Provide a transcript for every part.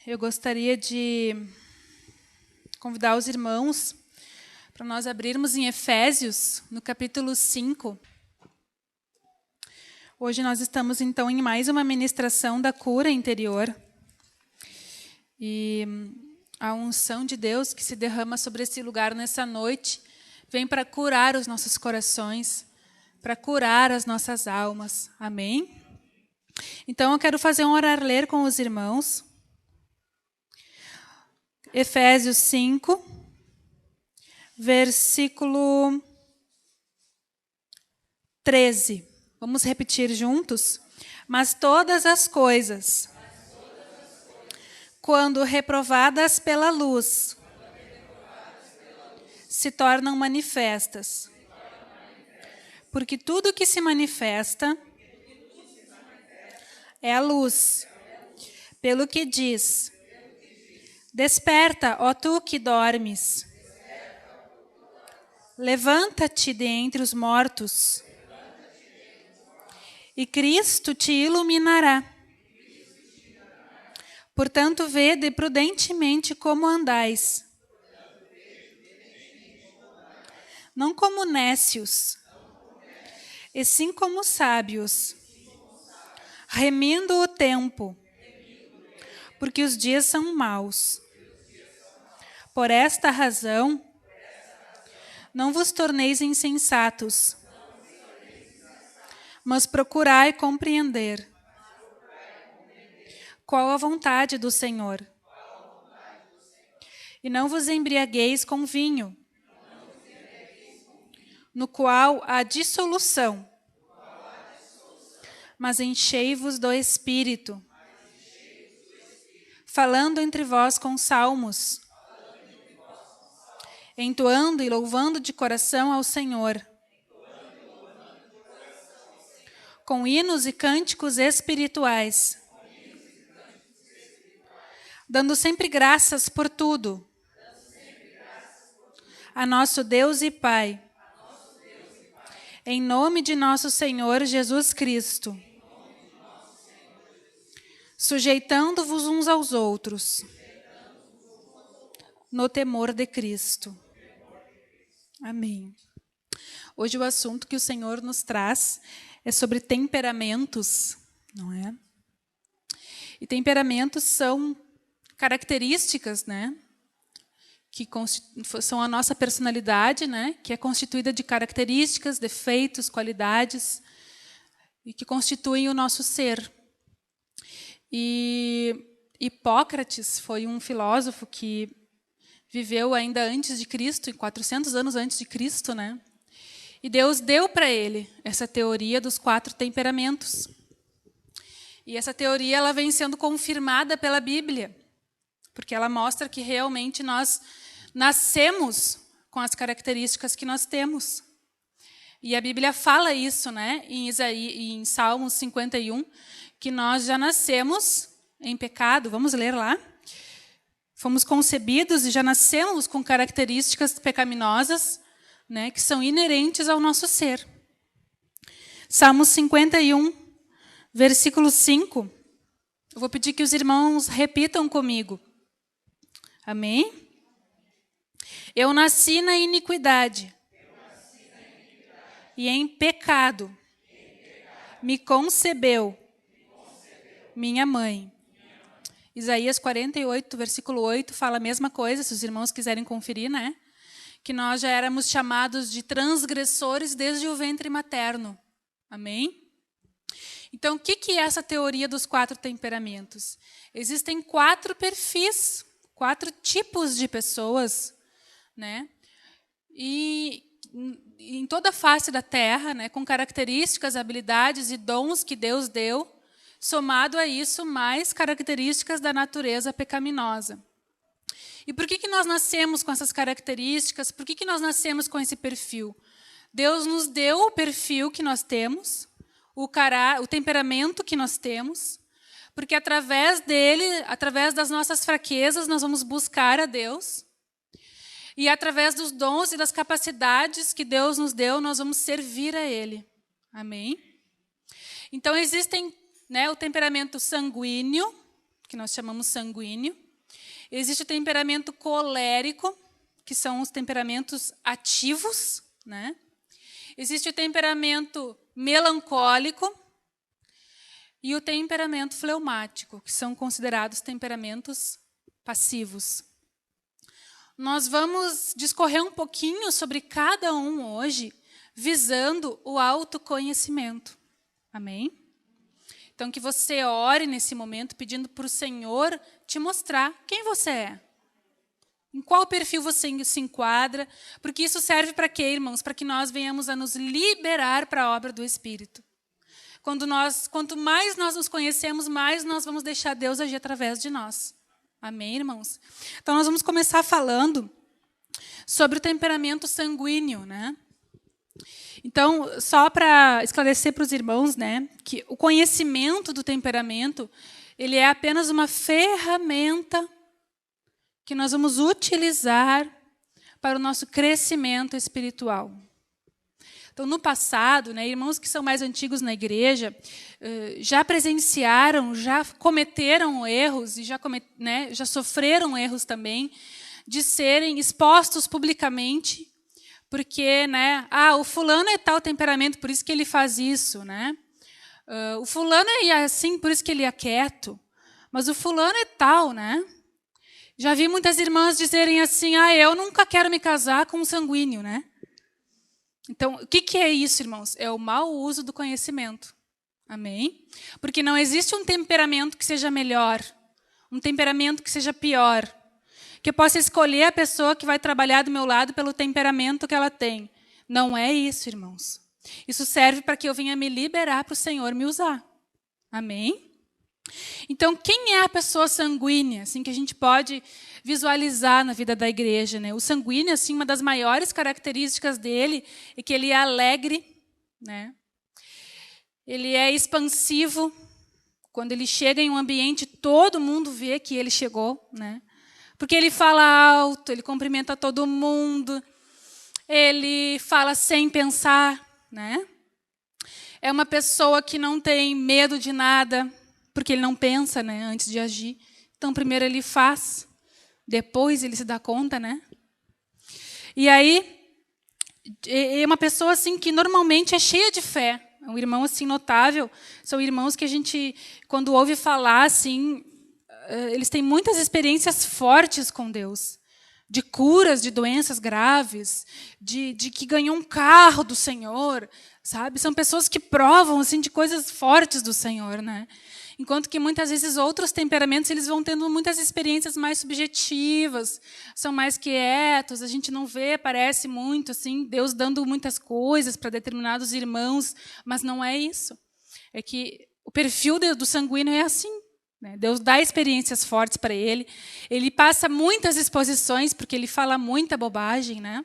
Eu gostaria de convidar os irmãos para nós abrirmos em Efésios, no capítulo 5. Hoje nós estamos, então, em mais uma ministração da cura interior. E a unção de Deus que se derrama sobre esse lugar nessa noite vem para curar os nossos corações, para curar as nossas almas. Amém? Então, eu quero fazer um orar-ler com os irmãos. Efésios 5, versículo 13. Vamos repetir juntos? Mas todas as coisas, quando reprovadas pela luz, se tornam manifestas. Porque tudo que se manifesta é a luz. Pelo que diz: desperta, ó tu que dormes. Levanta-te de entre os mortos, e Cristo te iluminará. Portanto, vede prudentemente como andais, não como nécios, e sim como sábios, remindo o tempo, porque os dias são maus. Por esta razão, não vos torneis insensatos, mas procurai compreender qual a vontade do Senhor. E não vos embriagueis com vinho, no qual há dissolução, mas enchei-vos do Espírito, falando entre vós com salmos, entoando e louvando de coração ao Senhor, com hinos e cânticos espirituais, dando sempre graças por tudo a nosso Deus e Pai, em nome de nosso Senhor Jesus Cristo, sujeitando-vos uns aos outros, no temor de Cristo. Amém. Hoje o assunto que o Senhor nos traz é sobre temperamentos, não é? E temperamentos são características, né? Que são a nossa personalidade, né? Que é constituída de características, defeitos, qualidades, e que constituem o nosso ser. E Hipócrates foi um filósofo que viveu ainda antes de Cristo, 400 anos antes de Cristo, né? E Deus deu para ele essa teoria dos 4 temperamentos. E essa teoria ela vem sendo confirmada pela Bíblia, porque ela mostra que realmente nós nascemos com as características que nós temos. E a Bíblia fala isso, né? Em Salmos 51, que nós já nascemos em pecado. Vamos ler lá? Fomos concebidos e já nascemos com características pecaminosas, né, que são inerentes ao nosso ser. Salmos 51, versículo 5. Eu vou pedir que os irmãos repitam comigo. Amém? Eu nasci na iniquidade, e em pecado me concebeu minha mãe. Isaías 48, versículo 8, fala a mesma coisa, se os irmãos quiserem conferir, né? Que nós já éramos chamados de transgressores desde o ventre materno. Amém? Então, o que é essa teoria dos 4 temperamentos? Existem 4 perfis, 4 tipos de pessoas, né? E em toda a face da Terra, né, com características, habilidades e dons que Deus deu, somado a isso, mais características da natureza pecaminosa. E por que nós nascemos com essas características? Por que nós nascemos com esse perfil? Deus nos deu o perfil que nós temos, o temperamento que nós temos, porque através dele, através das nossas fraquezas, nós vamos buscar a Deus. E através dos dons e das capacidades que Deus nos deu, nós vamos servir a Ele. Amém? Então, existem, né, o temperamento sanguíneo, que nós chamamos sanguíneo. Existe o temperamento colérico, que são os temperamentos ativos, né? Existe o temperamento melancólico e o temperamento fleumático, que são considerados temperamentos passivos. Nós vamos discorrer um pouquinho sobre cada um hoje, visando o autoconhecimento. Amém? Então, que você ore nesse momento, pedindo para o Senhor te mostrar quem você é. Em qual perfil você se enquadra, porque isso serve para quê, irmãos? Para que nós venhamos a nos liberar para a obra do Espírito. Quanto mais nós nos conhecemos, mais nós vamos deixar Deus agir através de nós. Amém, irmãos? Então, nós vamos começar falando sobre o temperamento sanguíneo, né? Então, só para esclarecer para os irmãos, né, que o conhecimento do temperamento, ele é apenas uma ferramenta que nós vamos utilizar para o nosso crescimento espiritual. Então, no passado, né, irmãos que são mais antigos na igreja, já presenciaram, já cometeram erros, e já sofreram erros também, de serem expostos publicamente, porque, né, o fulano é tal temperamento, por isso que ele faz isso, né? O fulano é assim, por isso que ele é quieto. Mas o fulano é tal, né? Já vi muitas irmãs dizerem assim, eu nunca quero me casar com um sanguíneo, né? Então, o que é isso, irmãos? É o mau uso do conhecimento. Amém? Porque não existe um temperamento que seja melhor, um temperamento que seja pior. Que eu possa escolher a pessoa que vai trabalhar do meu lado pelo temperamento que ela tem. Não é isso, irmãos. Isso serve para que eu venha me liberar para o Senhor me usar. Amém? Então, quem é a pessoa sanguínea, assim, que a gente pode visualizar na vida da igreja, né? O sanguíneo, assim, uma das maiores características dele é que ele é alegre, né? Ele é expansivo. Quando ele chega em um ambiente, todo mundo vê que ele chegou, né? Porque ele fala alto, ele cumprimenta todo mundo, ele fala sem pensar, né? É uma pessoa que não tem medo de nada, porque ele não pensa, né, antes de agir. Então, primeiro ele faz, depois ele se dá conta, né? E aí, é uma pessoa assim que normalmente é cheia de fé. É um irmão assim notável. São irmãos que a gente, quando ouve falar assim, eles têm muitas experiências fortes com Deus, de curas de doenças graves, de que ganhou um carro do Senhor, sabe? São pessoas que provam assim de coisas fortes do Senhor, né? Enquanto que muitas vezes outros temperamentos eles vão tendo muitas experiências mais subjetivas, são mais quietos, a gente não vê, parece muito assim, Deus dando muitas coisas para determinados irmãos, mas não é isso. É que o perfil do sanguíneo é assim. Deus dá experiências fortes para ele. Ele passa muitas exposições, porque ele fala muita bobagem, né?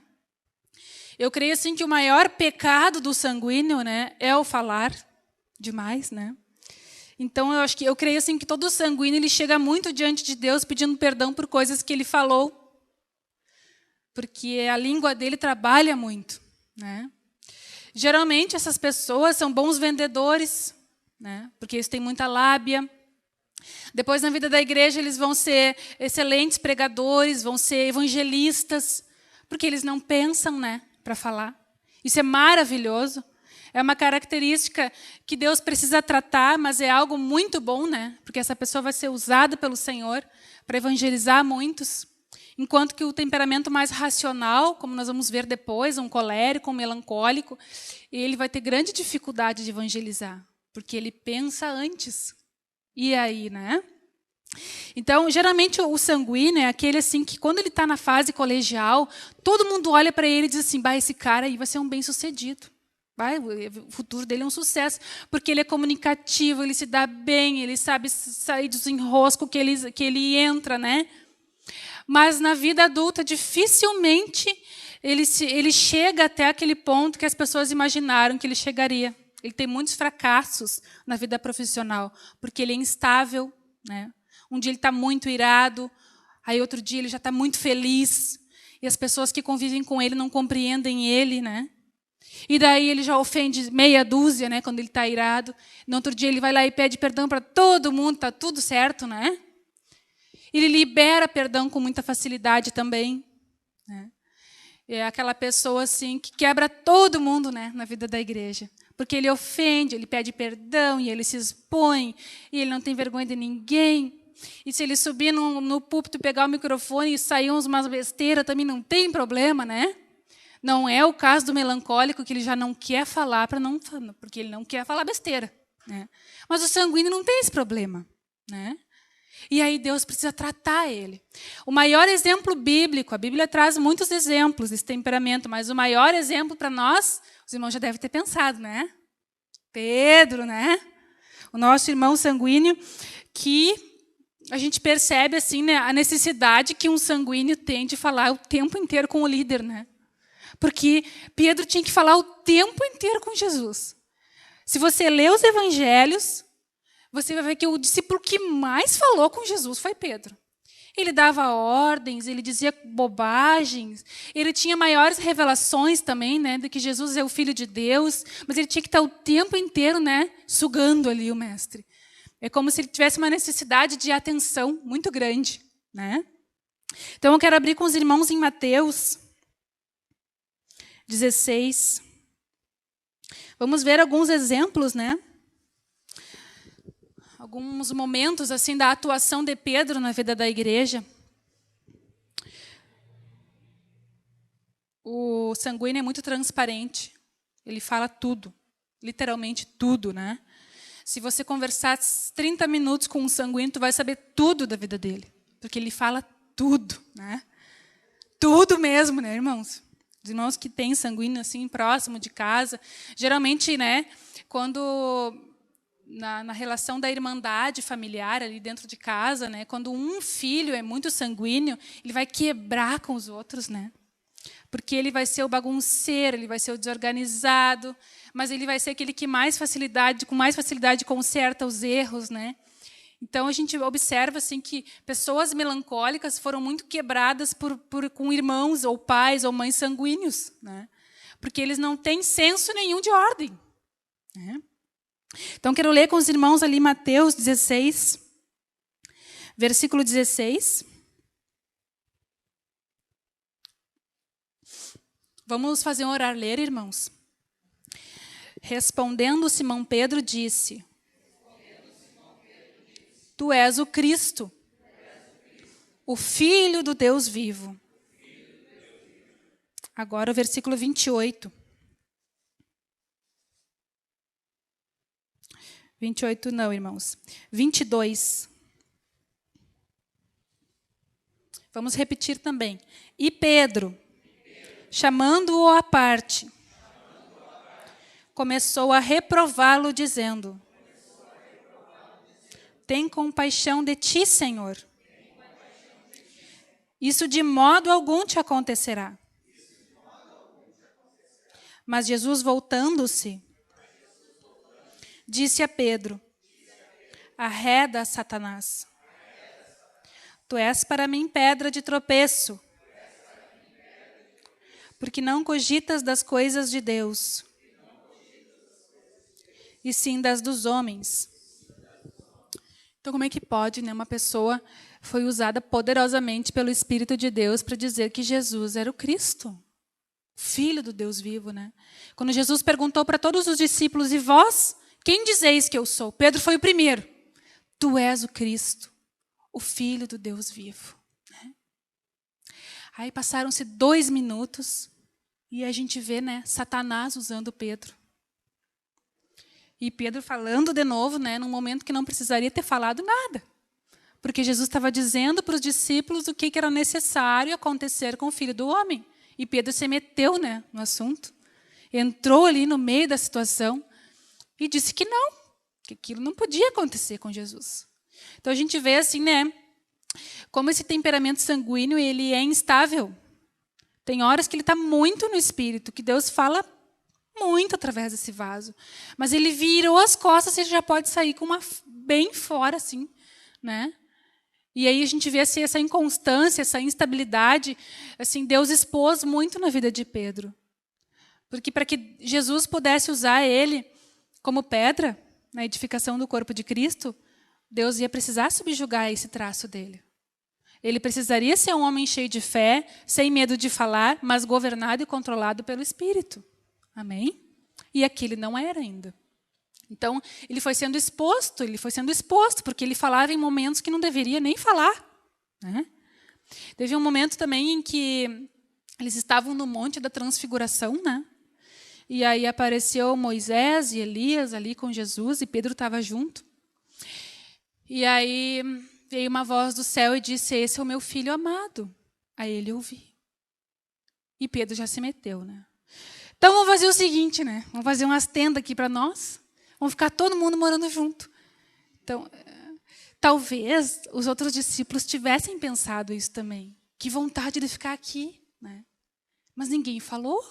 Eu creio assim que o maior pecado do sanguíneo, né, é o falar demais, né? Então eu creio assim que todo sanguíneo ele chega muito diante de Deus pedindo perdão por coisas que ele falou, porque a língua dele trabalha muito, né? Geralmente essas pessoas são bons vendedores, né? Porque eles têm muita lábia. Depois, na vida da igreja, eles vão ser excelentes pregadores, vão ser evangelistas, porque eles não pensam, né, para falar. Isso é maravilhoso. É uma característica que Deus precisa tratar, mas é algo muito bom, né? Porque essa pessoa vai ser usada pelo Senhor para evangelizar muitos. Enquanto que o temperamento mais racional, como nós vamos ver depois, um colérico, um melancólico, ele vai ter grande dificuldade de evangelizar, porque ele pensa antes. E aí, né? Então, geralmente, o sanguíneo é aquele assim que, quando ele está na fase colegial, todo mundo olha para ele e diz assim, esse cara aí vai ser um bem-sucedido. O futuro dele é um sucesso, porque ele é comunicativo, ele se dá bem, ele sabe sair dos enroscos que ele entra, né? Mas, na vida adulta, dificilmente ele chega até aquele ponto que as pessoas imaginaram que ele chegaria. Ele tem muitos fracassos na vida profissional, porque ele é instável, né? Um dia ele está muito irado, aí outro dia ele já está muito feliz, e as pessoas que convivem com ele não compreendem ele, né? E daí ele já ofende meia dúzia, né, quando ele está irado. No outro dia ele vai lá e pede perdão para todo mundo, está tudo certo, né? Ele libera perdão com muita facilidade também, né? É aquela pessoa assim que quebra todo mundo, né, na vida da igreja. Porque ele ofende, ele pede perdão, e ele se expõe, e ele não tem vergonha de ninguém. E se ele subir no púlpito, pegar o microfone e sair umas besteiras, também não tem problema, né? Não é o caso do melancólico, que ele já não quer falar, porque ele não quer falar besteira, né? Mas o sanguíneo não tem esse problema, né? E aí Deus precisa tratar ele. O maior exemplo bíblico, a Bíblia traz muitos exemplos desse temperamento, mas o maior exemplo para nós, os irmãos já devem ter pensado, né? Pedro, né? O nosso irmão sanguíneo, que a gente percebe assim, né, a necessidade que um sanguíneo tem de falar o tempo inteiro com o líder, né? Porque Pedro tinha que falar o tempo inteiro com Jesus. Se você lê os evangelhos, você vai ver que o discípulo que mais falou com Jesus foi Pedro. Ele dava ordens, ele dizia bobagens, ele tinha maiores revelações também, né, de que Jesus é o Filho de Deus, mas ele tinha que estar o tempo inteiro, né, sugando ali o mestre. É como se ele tivesse uma necessidade de atenção muito grande, né? Então eu quero abrir com os irmãos em Mateus 16. Vamos ver alguns exemplos, né? Alguns momentos assim da atuação de Pedro na vida da igreja. O sanguíneo é muito transparente. Ele fala tudo, literalmente tudo, né? Se você conversar 30 minutos com um sanguíneo, tu vai saber tudo da vida dele, porque ele fala tudo, né? Tudo mesmo, né, irmãos? Os irmãos que têm sanguíneo assim próximo de casa, geralmente, né, quando na relação da irmandade familiar ali dentro de casa, né, quando um filho é muito sanguíneo, ele vai quebrar com os outros, né? Porque ele vai ser o bagunceiro, ele vai ser o desorganizado, mas ele vai ser aquele que com mais facilidade conserta os erros, né? Então a gente observa assim que pessoas melancólicas foram muito quebradas com irmãos ou pais ou mães sanguíneos, né? Porque eles não têm senso nenhum de ordem, né? Então, quero ler com os irmãos ali Mateus 16, versículo 16. Vamos fazer um orar-ler, irmãos. Respondendo Simão Pedro, disse: Tu és o Cristo, o Filho do Deus vivo. Agora o versículo 28. 28 não, irmãos. 22. Vamos repetir também. E Pedro, chamando-o à parte, começou a reprová-lo, dizendo: Tem compaixão de ti, Senhor. Isso de modo algum te acontecerá. Mas Jesus, voltando-se, disse a Pedro: Arreda, Satanás. Tu és para mim pedra de tropeço, porque não cogitas das coisas de Deus, e sim das dos homens. Então, como é que pode, né? Uma pessoa foi usada poderosamente pelo Espírito de Deus para dizer que Jesus era o Cristo, Filho do Deus vivo, né? Quando Jesus perguntou para todos os discípulos: E vós, quem dizeis que eu sou? Pedro foi o primeiro. Tu és o Cristo, o Filho do Deus vivo. Né? Aí passaram-se 2 minutos e a gente vê, né, Satanás usando Pedro. E Pedro falando de novo, né, num momento que não precisaria ter falado nada. Porque Jesus estava dizendo para os discípulos o que era necessário acontecer com o Filho do Homem. E Pedro se meteu, né, no assunto. Entrou ali no meio da situação e disse que não, que aquilo não podia acontecer com Jesus. Então a gente vê assim, né, como esse temperamento sanguíneo ele é instável. Tem horas que ele está muito no espírito, que Deus fala muito através desse vaso. Mas ele virou as costas e já pode sair com uma bem fora, assim, né? E aí a gente vê assim, essa inconstância, essa instabilidade, assim, Deus expôs muito na vida de Pedro. Porque para que Jesus pudesse usar ele como pedra na edificação do corpo de Cristo, Deus ia precisar subjugar esse traço dele. Ele precisaria ser um homem cheio de fé, sem medo de falar, mas governado e controlado pelo Espírito. Amém? E aqui ele não era ainda. Então, ele foi sendo exposto, porque ele falava em momentos que não deveria nem falar. Né? Teve um momento também em que eles estavam no Monte da Transfiguração, né? E aí apareceu Moisés e Elias ali com Jesus, e Pedro estava junto. E aí veio uma voz do céu e disse: esse é o meu filho amado. Aí ele ouviu. E Pedro já se meteu, né? Então vamos fazer o seguinte, né? Vamos fazer umas tendas aqui para nós. Vamos ficar todo mundo morando junto. Então, talvez os outros discípulos tivessem pensado isso também. Que vontade de ficar aqui, né? Mas ninguém falou,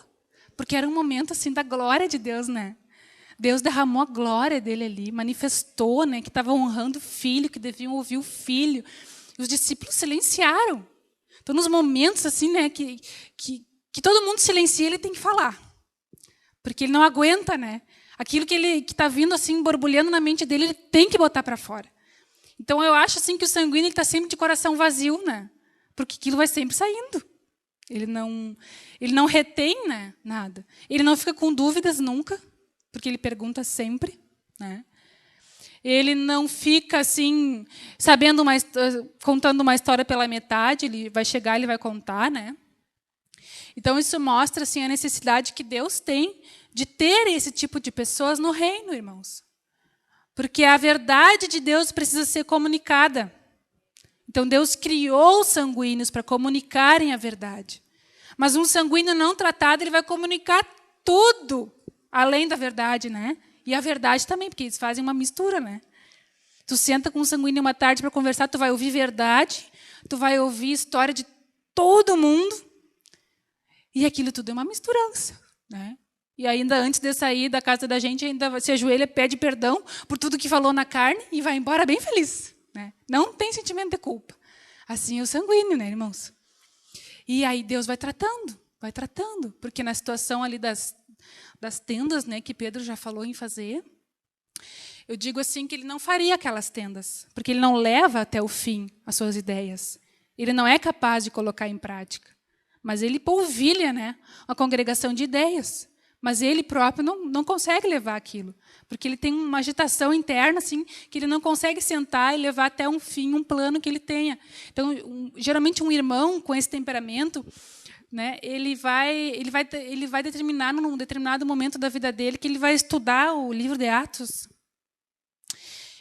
porque era um momento assim da glória de Deus, né? Deus derramou a glória dele ali, manifestou, né, que estava honrando o filho, que deviam ouvir o filho. E os discípulos silenciaram. Então, nos momentos assim, né, que todo mundo silencia, ele tem que falar. Porque ele não aguenta, né? Aquilo que está vindo assim, borbulhando na mente dele, ele tem que botar para fora. Então, eu acho assim que o sanguíneo está sempre de coração vazio, né? Porque aquilo vai sempre saindo. Ele não retém, né, nada. Ele não fica com dúvidas nunca. Porque ele pergunta sempre, né? Ele não fica assim, contando uma história pela metade, ele vai chegar, ele vai contar, né? Então isso mostra assim a necessidade que Deus tem de ter esse tipo de pessoas no reino, irmãos. Porque a verdade de Deus precisa ser comunicada. Então Deus criou os sanguíneos para comunicarem a verdade. Mas um sanguíneo não tratado, ele vai comunicar tudo além da verdade, né? E a verdade também, porque eles fazem uma mistura, né? Tu senta com um sanguíneo uma tarde para conversar, tu vai ouvir verdade, tu vai ouvir história de todo mundo, e aquilo tudo é uma misturança, né? E ainda antes de sair da casa da gente, ainda se ajoelha, pede perdão por tudo que falou na carne e vai embora bem feliz, né? Não tem sentimento de culpa. Assim é o sanguíneo, né, irmãos? E aí Deus vai tratando, porque na situação ali das tendas, né, que Pedro já falou em fazer, eu digo assim que ele não faria aquelas tendas, porque ele não leva até o fim as suas ideias. Ele não é capaz de colocar em prática. Mas ele polvilha, né, uma congregação de ideias. Mas ele próprio não consegue levar aquilo, porque ele tem uma agitação interna assim, que ele não consegue sentar e levar até um fim, um plano que ele tenha. Então, geralmente um irmão com esse temperamento, né, ele vai determinar num determinado momento da vida dele que ele vai estudar o livro de Atos.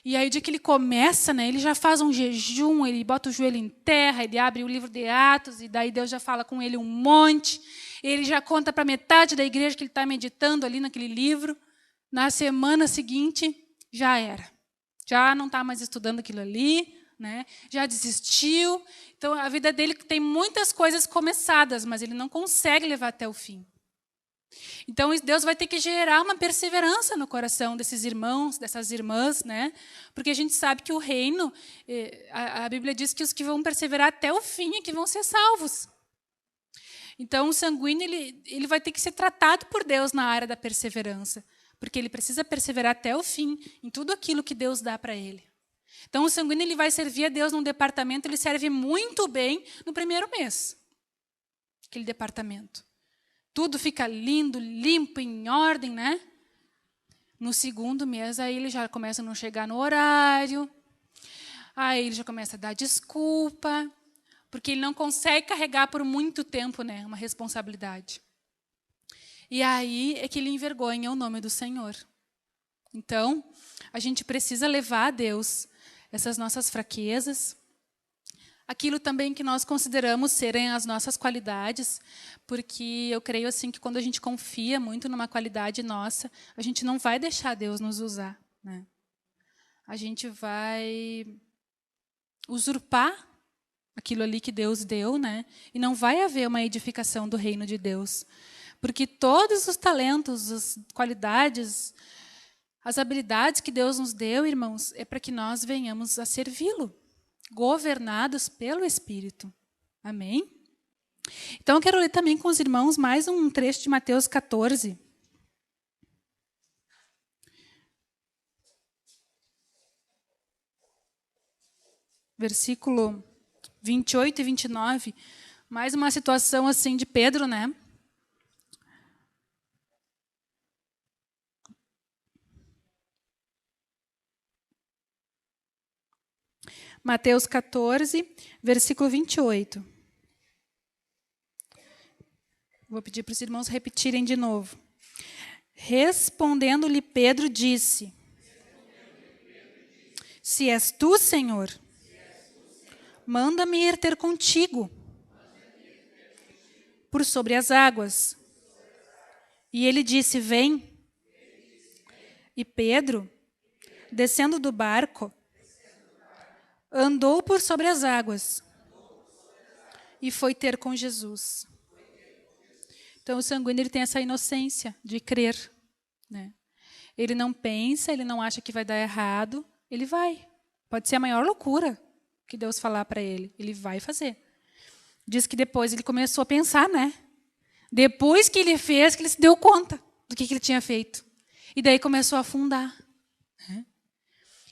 E aí, o dia que ele começa, né, ele já faz um jejum, ele bota o joelho em terra, ele abre o livro de Atos, e daí Deus já fala com ele um monte. Ele já conta para metade da igreja que ele está meditando ali naquele livro. Na semana seguinte, já era. Já não está mais estudando aquilo ali, né? Já desistiu. Então, a vida dele tem muitas coisas começadas, mas ele não consegue levar até o fim. Então, Deus vai ter que gerar uma perseverança no coração desses irmãos, dessas irmãs, né? Porque a gente sabe que o reino, a Bíblia diz que os que vão perseverar até o fim é que vão ser salvos. Então, o sanguíneo ele vai ter que ser tratado por Deus na área da perseverança, porque ele precisa perseverar até o fim em tudo aquilo que Deus dá para ele. Então, o sanguíneo ele vai servir a Deus num departamento, ele serve muito bem no primeiro mês, aquele departamento. Tudo fica lindo, limpo, em ordem, né? No segundo mês, aí ele já começa a não chegar no horário, aí ele já começa a dar desculpa, porque ele não consegue carregar por muito tempo, né, uma responsabilidade. E aí é que ele envergonha o nome do Senhor. Então, a gente precisa levar a Deus essas nossas fraquezas, aquilo também que nós consideramos serem as nossas qualidades, porque eu creio assim que quando a gente confia muito numa qualidade nossa, a gente não vai deixar Deus nos usar, né? A gente vai usurpar aquilo ali que Deus deu, né? E não vai haver uma edificação do reino de Deus, porque todos os talentos, as qualidades, as habilidades que Deus nos deu, irmãos, é para que nós venhamos a servi-lo, governados pelo Espírito. Amém? Então, eu quero ler também com os irmãos mais um trecho de Mateus 14. Versículo 28 e 29. Mais uma situação assim de Pedro, né? Mateus 14, versículo 28. Vou pedir para os irmãos repetirem de novo. Respondendo-lhe Pedro, disse: Se és tu, Senhor, manda-me ir ter contigo por sobre as águas. E ele disse: Vem. E Pedro, descendo do barco, andou por sobre as águas e foi ter com Jesus. Então, o sanguíneo ele tem essa inocência de crer, né? Ele não pensa, ele não acha que vai dar errado, ele vai. Pode ser a maior loucura que Deus falar para ele, ele vai fazer. Diz que depois ele começou a pensar, né? Depois que ele fez, que ele se deu conta do que ele tinha feito. E daí começou a afundar. Né?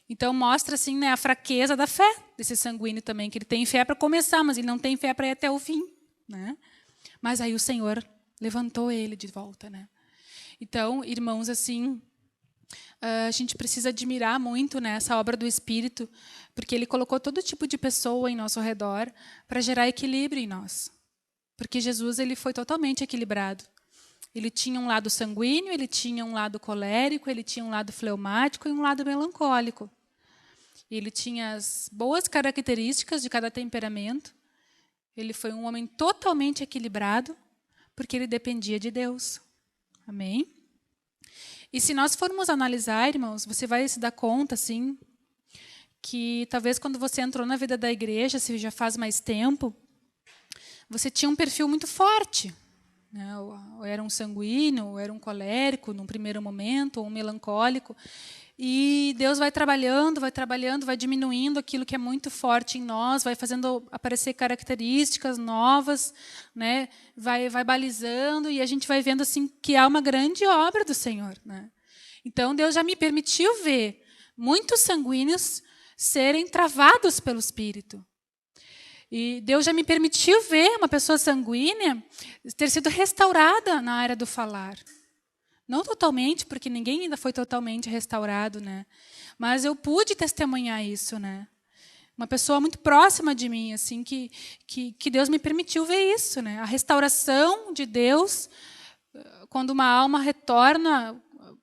Então, mostra assim, né, a fraqueza da fé desse sanguíneo também, que ele tem fé para começar, mas ele não tem fé para ir até o fim. Né? Mas aí o Senhor levantou ele de volta. Né? Então, irmãos, assim, a gente precisa admirar muito, né, essa obra do Espírito, porque ele colocou todo tipo de pessoa em nosso redor para gerar equilíbrio em nós. Porque Jesus ele foi totalmente equilibrado. Ele tinha um lado sanguíneo, ele tinha um lado colérico, ele tinha um lado fleumático e um lado melancólico. Ele tinha as boas características de cada temperamento. Ele foi um homem totalmente equilibrado, porque ele dependia de Deus. Amém? E se nós formos analisar, irmãos, você vai se dar conta, assim, que talvez quando você entrou na vida da igreja, se já faz mais tempo, você tinha um perfil muito forte. Né? Ou era um sanguíneo, ou era um colérico, num primeiro momento, ou um melancólico. E Deus vai trabalhando, vai diminuindo aquilo que é muito forte em nós, vai fazendo aparecer características novas, né? vai balizando, e a gente vai vendo assim, que há uma grande obra do Senhor. Né? Então, Deus já me permitiu ver muitos sanguíneos serem travados pelo Espírito. E Deus já me permitiu ver uma pessoa sanguínea ter sido restaurada na área do falar. Não totalmente, porque ninguém ainda foi totalmente restaurado, né? Mas eu pude testemunhar isso, né? Uma pessoa muito próxima de mim, assim, que Deus me permitiu ver isso, né? A restauração de Deus, quando uma alma retorna,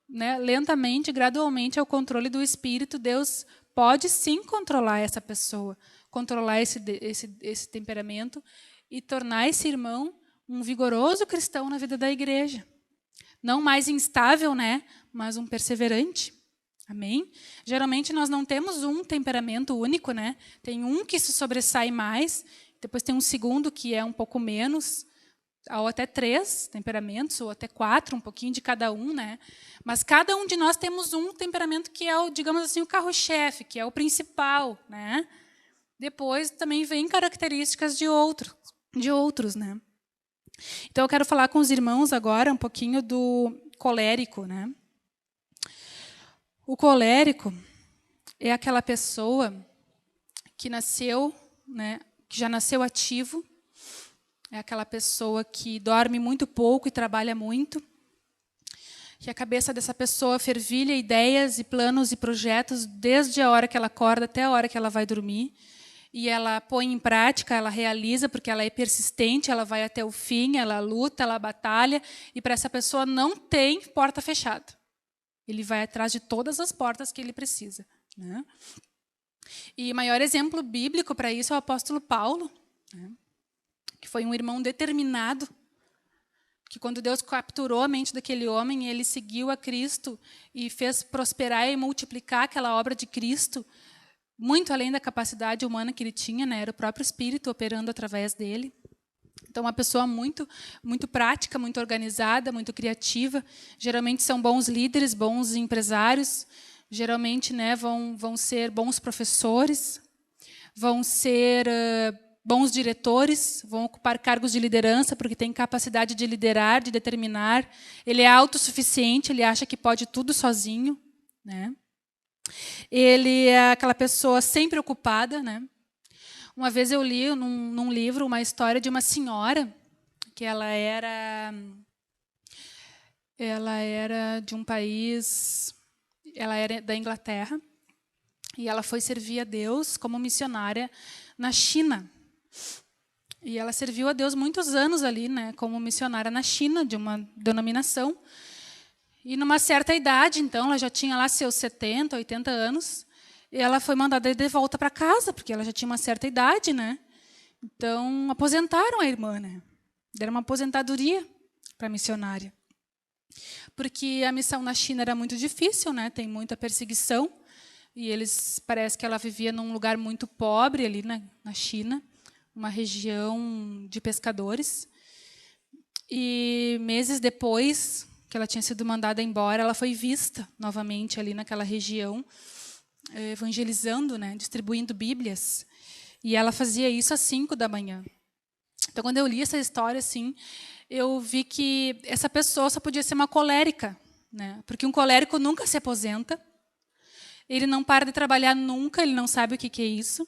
né, lentamente, gradualmente ao controle do Espírito, Deus pode sim controlar essa pessoa, controlar esse temperamento e tornar esse irmão um vigoroso cristão na vida da igreja. Não mais instável, né, mas um perseverante. Amém? Geralmente nós não temos um temperamento único, né? Tem um que se sobressai mais, depois tem um segundo que é um pouco menos, ou até 3 temperamentos, ou até 4, um pouquinho de cada um, né? Mas cada um de nós temos um temperamento que é, digamos assim, o carro-chefe, que é o principal, né? Depois também vem características de outros, né? Então eu quero falar com os irmãos agora um pouquinho do colérico, né? O colérico é aquela pessoa que nasceu, né, que já nasceu ativo, é aquela pessoa que dorme muito pouco e trabalha muito, que a cabeça dessa pessoa fervilha ideias e planos e projetos desde a hora que ela acorda até a hora que ela vai dormir, e ela põe em prática, ela realiza, porque ela é persistente, ela vai até o fim, ela luta, ela batalha, e para essa pessoa não tem porta fechada. Ele vai atrás de todas as portas que ele precisa. Né? E o maior exemplo bíblico para isso é o apóstolo Paulo, né? Que foi um irmão determinado, que quando Deus capturou a mente daquele homem, ele seguiu a Cristo e fez prosperar e multiplicar aquela obra de Cristo, muito além da capacidade humana que ele tinha, né? Era o próprio Espírito operando através dele. Então, uma pessoa muito, muito prática, muito organizada, muito criativa. Geralmente são bons líderes, bons empresários. Geralmente, né, vão ser bons professores, vão ser bons diretores, vão ocupar cargos de liderança, porque tem capacidade de liderar, de determinar. Ele é autossuficiente, ele acha que pode tudo sozinho, né? Ele é aquela pessoa sempre ocupada, né? Uma vez eu li num livro uma história de uma senhora que ela era de um país, ela era da Inglaterra, e ela foi servir a Deus como missionária na China. E ela serviu a Deus muitos anos ali, né, como missionária na China, de uma denominação. E numa certa idade, então, ela já tinha lá seus 70, 80 anos, e ela foi mandada de volta para casa, porque ela já tinha uma certa idade, né? Então, aposentaram a irmã, né? Deram uma aposentadoria para a missionária. Porque a missão na China era muito difícil, né? Tem muita perseguição, e parece que ela vivia num lugar muito pobre ali na China, uma região de pescadores. E meses depois que ela tinha sido mandada embora, ela foi vista novamente ali naquela região, evangelizando, né, distribuindo Bíblias. E ela fazia isso às 5 da manhã. Então, quando eu li essa história, assim, eu vi que essa pessoa só podia ser uma colérica, né? Porque um colérico nunca se aposenta, ele não para de trabalhar nunca, ele não sabe o que é isso.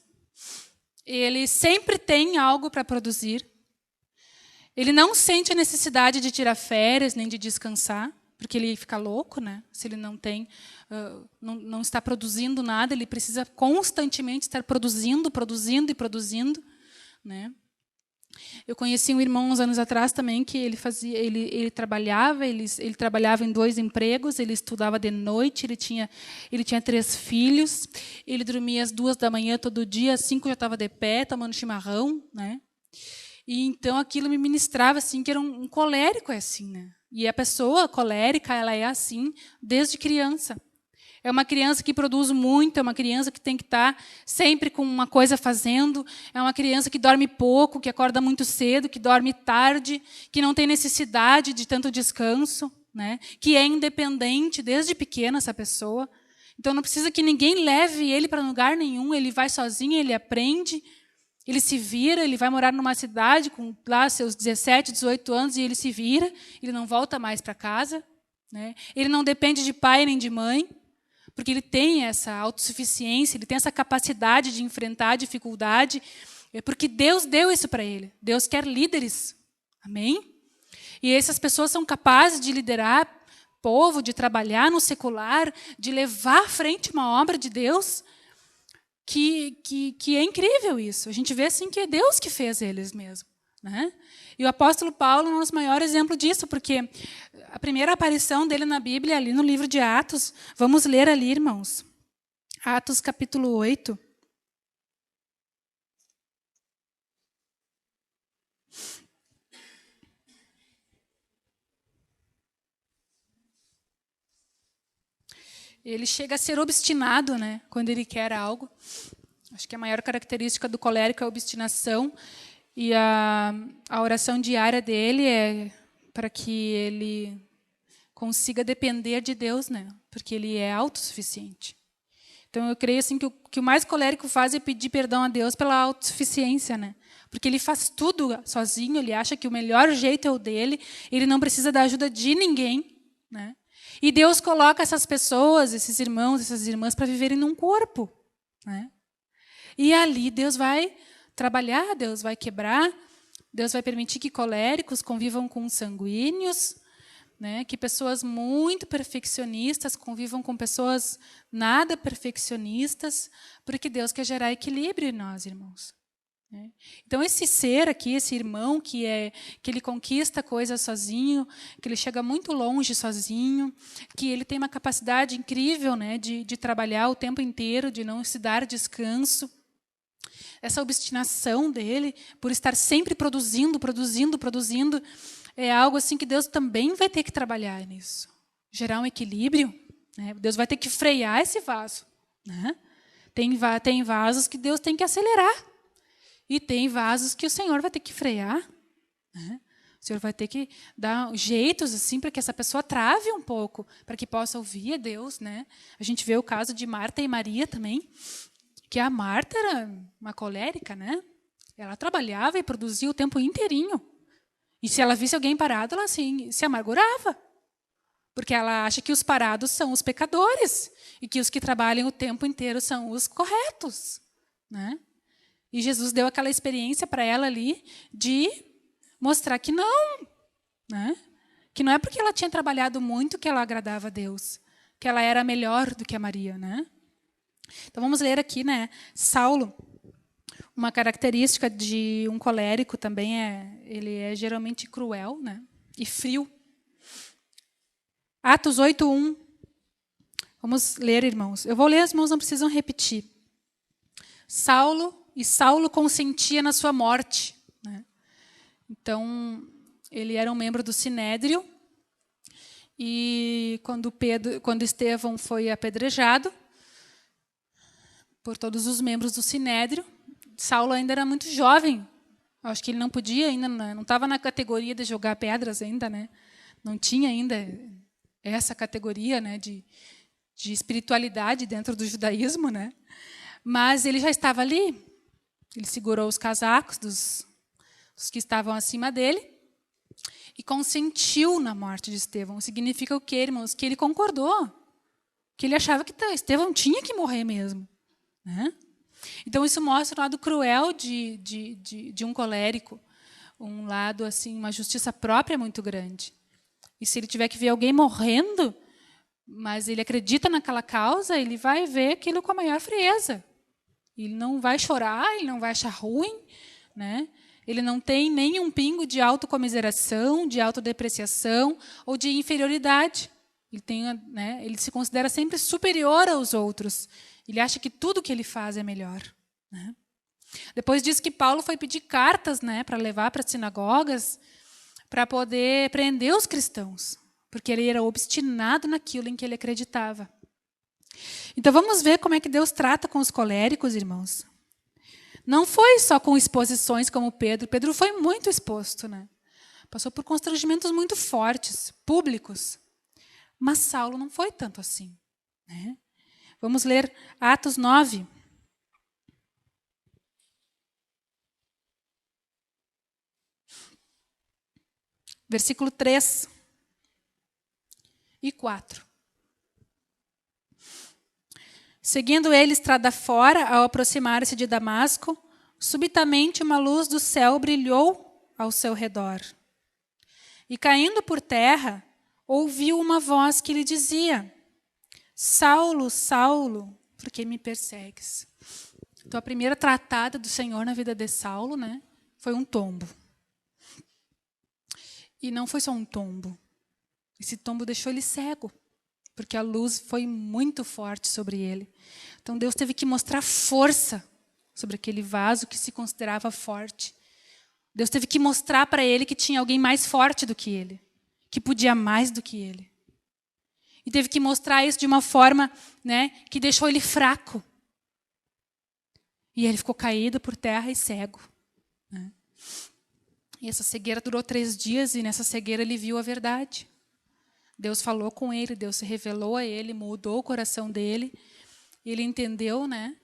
Ele sempre tem algo para produzir. Ele não sente a necessidade de tirar férias nem de descansar, porque ele fica louco, né? Se ele não tem, não está produzindo nada, ele precisa constantemente estar produzindo, né? Eu conheci um irmão uns anos atrás também que ele trabalhava em 2 empregos, ele estudava de noite, ele tinha 3 filhos, ele dormia às 2 da manhã todo dia, às 5 já estava de pé, tomando chimarrão, né? E então aquilo me ministrava assim que era um colérico, é assim, né? E a pessoa colérica, ela é assim desde criança. É uma criança que produz muito, é uma criança que tem que estar sempre com uma coisa fazendo, é uma criança que dorme pouco, que acorda muito cedo, que dorme tarde, que não tem necessidade de tanto descanso, né? Que é independente desde pequena essa pessoa. Então não precisa que ninguém leve ele para lugar nenhum, ele vai sozinho, ele aprende, ele se vira, ele vai morar numa cidade com lá seus 17, 18 anos e ele se vira, ele não volta mais para casa, né? Ele não depende de pai nem de mãe, porque ele tem essa autossuficiência, ele tem essa capacidade de enfrentar a dificuldade, porque Deus deu isso para ele. Deus quer líderes. Amém? E essas pessoas são capazes de liderar povo, de trabalhar no secular, de levar à frente uma obra de Deus, que é incrível isso. A gente vê assim que é Deus que fez eles mesmo, né? E o apóstolo Paulo é o nosso maior exemplo disso, porque a primeira aparição dele na Bíblia, ali no livro de Atos, vamos ler ali, irmãos. Atos, capítulo 8. Ele chega a ser obstinado, né, quando ele quer algo. Acho que a maior característica do colérico é a obstinação. E a oração diária dele é para que ele consiga depender de Deus, né? Porque ele é autossuficiente. Então, eu creio assim, que o mais colérico faz é pedir perdão a Deus pela autossuficiência, né? Porque ele faz tudo sozinho, ele acha que o melhor jeito é o dele, ele não precisa da ajuda de ninguém, né? E Deus coloca essas pessoas, esses irmãos, essas irmãs, para viverem num corpo, né? E ali Deus vai trabalhar, Deus vai quebrar, Deus vai permitir que coléricos convivam com sanguíneos, né? Que pessoas muito perfeccionistas convivam com pessoas nada perfeccionistas, porque Deus quer gerar equilíbrio em nós, irmãos. Né? Então, esse ser aqui, esse irmão que ele conquista coisas sozinho, que ele chega muito longe sozinho, que ele tem uma capacidade incrível, né, de trabalhar o tempo inteiro, de não se dar descanso, essa obstinação dele por estar sempre produzindo, é algo assim que Deus também vai ter que trabalhar nisso. Gerar um equilíbrio, né? Deus vai ter que frear esse vaso, né? Tem vasos que Deus tem que acelerar. E tem vasos que o Senhor vai ter que frear, né? O Senhor vai ter que dar jeitos assim para que essa pessoa trave um pouco, para que possa ouvir a Deus, né? A gente vê o caso de Marta e Maria também, que a Marta era uma colérica, né? Ela trabalhava e produzia o tempo inteirinho. E se ela visse alguém parado, ela assim, se amargurava. Porque ela acha que os parados são os pecadores e que os que trabalham o tempo inteiro são os corretos, né? E Jesus deu aquela experiência para ela ali de mostrar que não, né? Que não é porque ela tinha trabalhado muito que ela agradava a Deus, que ela era melhor do que a Maria, né? Então vamos ler aqui, né? Saulo, uma característica de um colérico também ele é geralmente cruel, né? E frio. Atos 8:1. Vamos ler, irmãos. Eu vou ler, os irmãos não precisam repetir. Saulo consentia na sua morte, né? Então, ele era um membro do Sinédrio, e quando Estevão foi apedrejado por todos os membros do Sinédrio, Saulo ainda era muito jovem. Acho que ele não podia ainda, não estava na categoria de jogar pedras ainda, né? Não tinha ainda essa categoria, né, de espiritualidade dentro do judaísmo, né? Mas ele já estava ali. Ele segurou os casacos dos que estavam acima dele e consentiu na morte de Estevão. Significa o quê, irmãos? Que ele concordou. Que ele achava que Estevão tinha que morrer mesmo, né? Então, isso mostra o lado cruel de um colérico, um lado, assim, uma justiça própria muito grande. E se ele tiver que ver alguém morrendo, mas ele acredita naquela causa, ele vai ver aquilo com a maior frieza. Ele não vai chorar, ele não vai achar ruim, né? Ele não tem nem um pingo de autocomiseração, de autodepreciação ou de inferioridade. Ele se considera sempre superior aos outros. Ele acha que tudo que ele faz é melhor, né? Depois diz que Paulo foi pedir cartas, né, para levar para as sinagogas, para poder prender os cristãos, porque ele era obstinado naquilo em que ele acreditava. Então vamos ver como é que Deus trata com os coléricos, irmãos. Não foi só com exposições como Pedro. Pedro foi muito exposto, né? Passou por constrangimentos muito fortes, públicos. Mas Saulo não foi tanto assim, né? Vamos ler Atos 9. Versículo 3 e 4. Seguindo ele estrada fora, ao aproximar-se de Damasco, subitamente uma luz do céu brilhou ao seu redor. E caindo por terra, ouviu uma voz que lhe dizia: Saulo, Saulo, por que me persegues? Então, a primeira tratada do Senhor na vida de Saulo, né, foi um tombo. E não foi só um tombo. Esse tombo deixou ele cego, porque a luz foi muito forte sobre ele. Então, Deus teve que mostrar força sobre aquele vaso que se considerava forte. Deus teve que mostrar para ele que tinha alguém mais forte do que ele, que podia mais do que ele. E teve que mostrar isso de uma forma, né, que deixou ele fraco. E ele ficou caído por terra e cego, né? E essa cegueira durou 3 dias, e nessa cegueira ele viu a verdade. Deus falou com ele, Deus se revelou a ele, mudou o coração dele. Ele entendeu, né,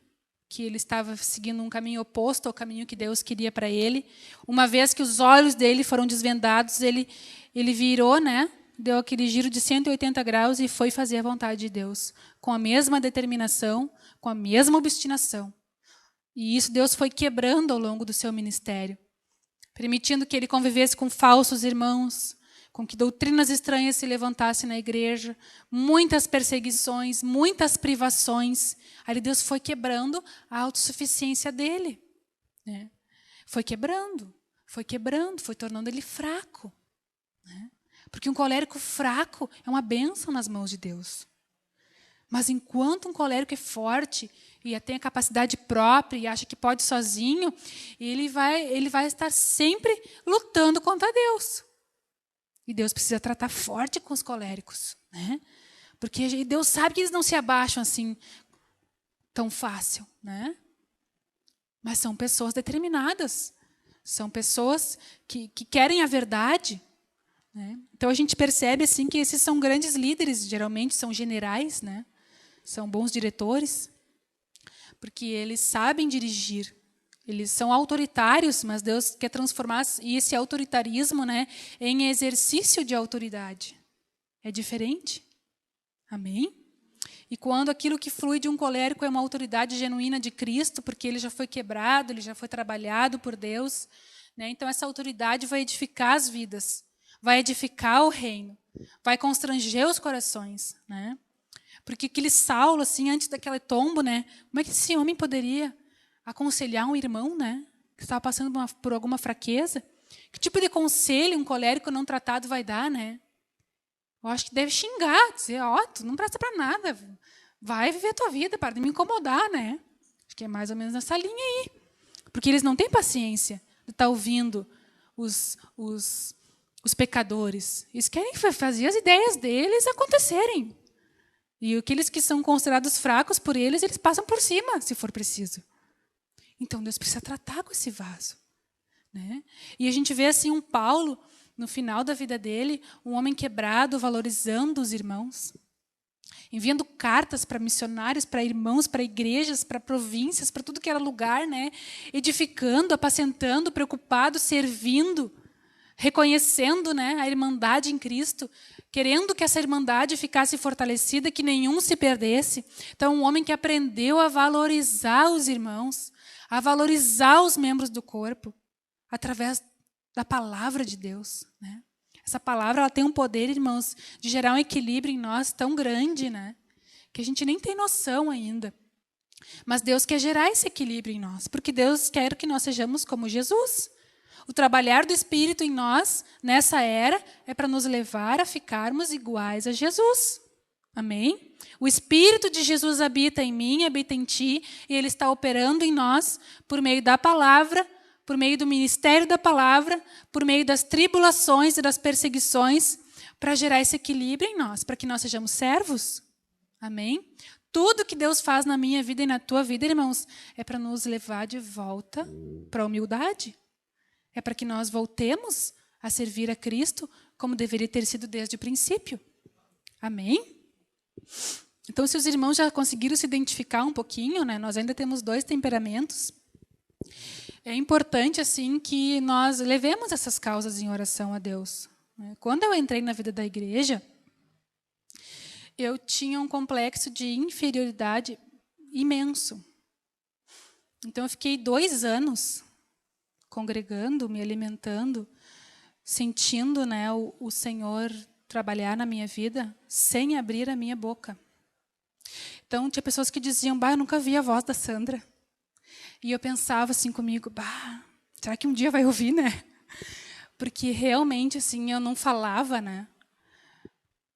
que ele estava seguindo um caminho oposto ao caminho que Deus queria para ele. Uma vez que os olhos dele foram desvendados, ele virou, né, deu aquele giro de 180 graus e foi fazer a vontade de Deus, com a mesma determinação, com a mesma obstinação. E isso Deus foi quebrando ao longo do seu ministério, permitindo que ele convivesse com falsos irmãos, com que doutrinas estranhas se levantassem na igreja, muitas perseguições, muitas privações. Aí Deus foi quebrando a autossuficiência dele, né? Foi quebrando, foi tornando ele fraco, né? Porque um colérico fraco é uma bênção nas mãos de Deus. Mas enquanto um colérico é forte e tem a capacidade própria e acha que pode sozinho, ele vai estar sempre lutando contra Deus. E Deus precisa tratar forte com os coléricos, né? Porque Deus sabe que eles não se abaixam assim tão fácil, né? Mas são pessoas determinadas, são pessoas que querem a verdade, né? Então a gente percebe assim que esses são grandes líderes, geralmente são generais, né? São bons diretores, porque eles sabem dirigir. Eles são autoritários, mas Deus quer transformar esse autoritarismo, né, em exercício de autoridade. É diferente. Amém? E quando aquilo que flui de um colérico é uma autoridade genuína de Cristo, porque ele já foi quebrado, ele já foi trabalhado por Deus, né? Então essa autoridade vai edificar as vidas, vai edificar o reino, vai constranger os corações, né? Porque aquele Saulo, assim, antes daquele tombo, né? Como é que esse homem poderia aconselhar um irmão, né? Que estava passando por alguma fraqueza? Que tipo de conselho um colérico não tratado vai dar, né? Eu acho que deve xingar, dizer, tu não presta para nada, vai viver a tua vida, para de me incomodar, né? Acho que é mais ou menos nessa linha aí. Porque eles não têm paciência de estar ouvindo os pecadores. Eles querem fazer as ideias deles acontecerem. E aqueles que são considerados fracos por eles, eles passam por cima, se for preciso. Então, Deus precisa tratar com esse vaso, né? E a gente vê assim um Paulo, no final da vida dele, um homem quebrado, valorizando os irmãos, enviando cartas para missionários, para irmãos, para igrejas, para províncias, para tudo que era lugar, né? Edificando, apacentando, preocupado, servindo, reconhecendo, né, a irmandade em Cristo, querendo que essa irmandade ficasse fortalecida, que nenhum se perdesse. Então, um homem que aprendeu a valorizar os irmãos, a valorizar os membros do corpo, através da palavra de Deus, né? Essa palavra ela tem um poder, irmãos, de gerar um equilíbrio em nós tão grande, né, que a gente nem tem noção ainda. Mas Deus quer gerar esse equilíbrio em nós, porque Deus quer que nós sejamos como Jesus. O trabalhar do Espírito em nós, nessa era, é para nos levar a ficarmos iguais a Jesus. Amém? O Espírito de Jesus habita em mim, habita em ti, e Ele está operando em nós por meio da palavra, por meio do ministério da palavra, por meio das tribulações e das perseguições, para gerar esse equilíbrio em nós, para que nós sejamos servos. Amém? Tudo que Deus faz na minha vida e na tua vida, irmãos, é para nos levar de volta para a humildade. É para que nós voltemos a servir a Cristo como deveria ter sido desde o princípio. Amém? Então, se os irmãos já conseguiram se identificar um pouquinho, né, nós ainda temos 2 temperamentos. É importante assim que nós levemos essas causas em oração a Deus. Quando eu entrei na vida da igreja, eu tinha um complexo de inferioridade imenso. Então, eu fiquei 2 anos congregando, me alimentando, sentindo, né, o Senhor trabalhar na minha vida sem abrir a minha boca. Então, tinha pessoas que diziam, eu nunca vi a voz da Sandra. E eu pensava assim comigo, será que um dia vai ouvir, né? Porque realmente assim, eu não falava, né,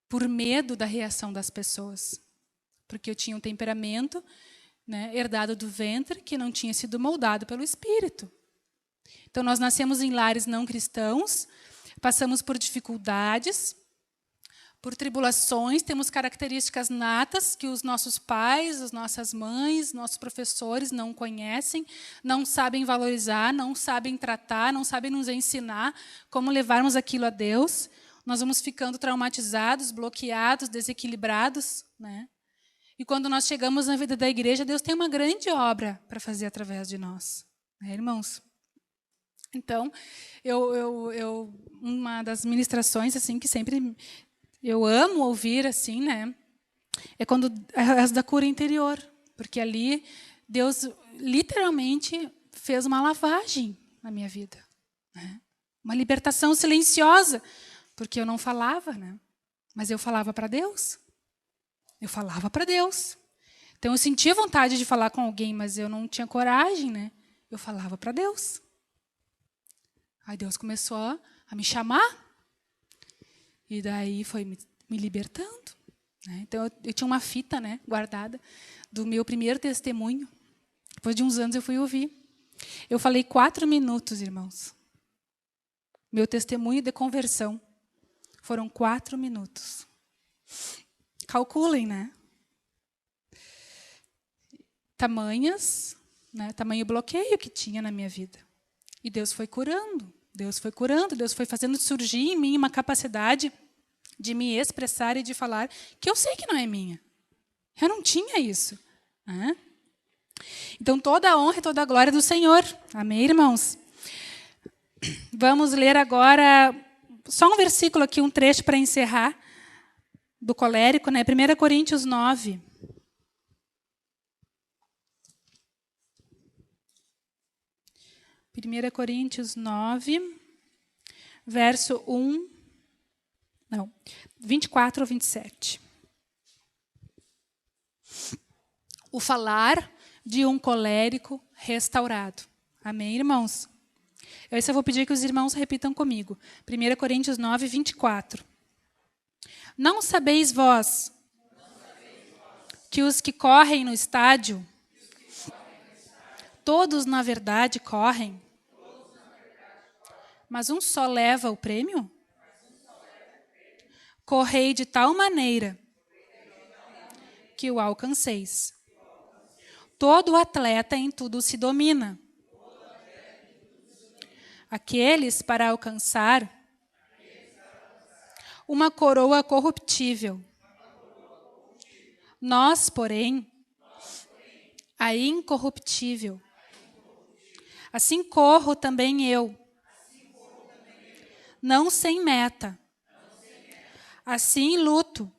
por medo da reação das pessoas. Porque eu tinha um temperamento, né, herdado do ventre, que não tinha sido moldado pelo Espírito. Então, nós nascemos em lares não cristãos, passamos por dificuldades, por tribulações, temos características natas que os nossos pais, as nossas mães, nossos professores não conhecem, não sabem valorizar, não sabem tratar, não sabem nos ensinar como levarmos aquilo a Deus. Nós vamos ficando traumatizados, bloqueados, desequilibrados, né? E quando nós chegamos na vida da igreja, Deus tem uma grande obra para fazer através de nós, né, irmãos? Então, uma das ministrações assim que sempre eu amo ouvir assim, né, é quando as da cura interior, porque ali Deus literalmente fez uma lavagem na minha vida, né? Uma libertação silenciosa, porque eu não falava, né? Mas eu falava para Deus. Eu falava para Deus. Então eu sentia vontade de falar com alguém, mas eu não tinha coragem, né? Eu falava para Deus. Aí Deus começou a me chamar. E daí foi me libertando, né? Então eu tinha uma fita, né, guardada do meu primeiro testemunho. Depois de uns anos eu fui ouvir. Eu falei 4 minutos, irmãos. Meu testemunho de conversão foram 4 minutos. Calculem, né? Tamanho bloqueio que tinha na minha vida. E Deus foi curando, Deus foi fazendo surgir em mim uma capacidade de me expressar e de falar que eu sei que não é minha. Eu não tinha isso, né? Então, toda a honra e toda a glória do Senhor. Amém, irmãos? Vamos ler agora só um versículo aqui, um trecho para encerrar, do colérico, né? 1 Coríntios 9. 1 Coríntios 9, verso 24 ao 27. O falar de um colérico restaurado. Amém, irmãos? Eu vou pedir que os irmãos repitam comigo. 1 Coríntios 9, 24. Não sabeis vós que os que correm no estádio, todos na verdade correm, mas um só leva o prêmio? Correi de tal maneira que o alcanceis. Todo atleta em tudo se domina. Aqueles para alcançar uma coroa corruptível. Nós, porém, a incorruptível. Assim corro também eu, não sem meta. Assim luto,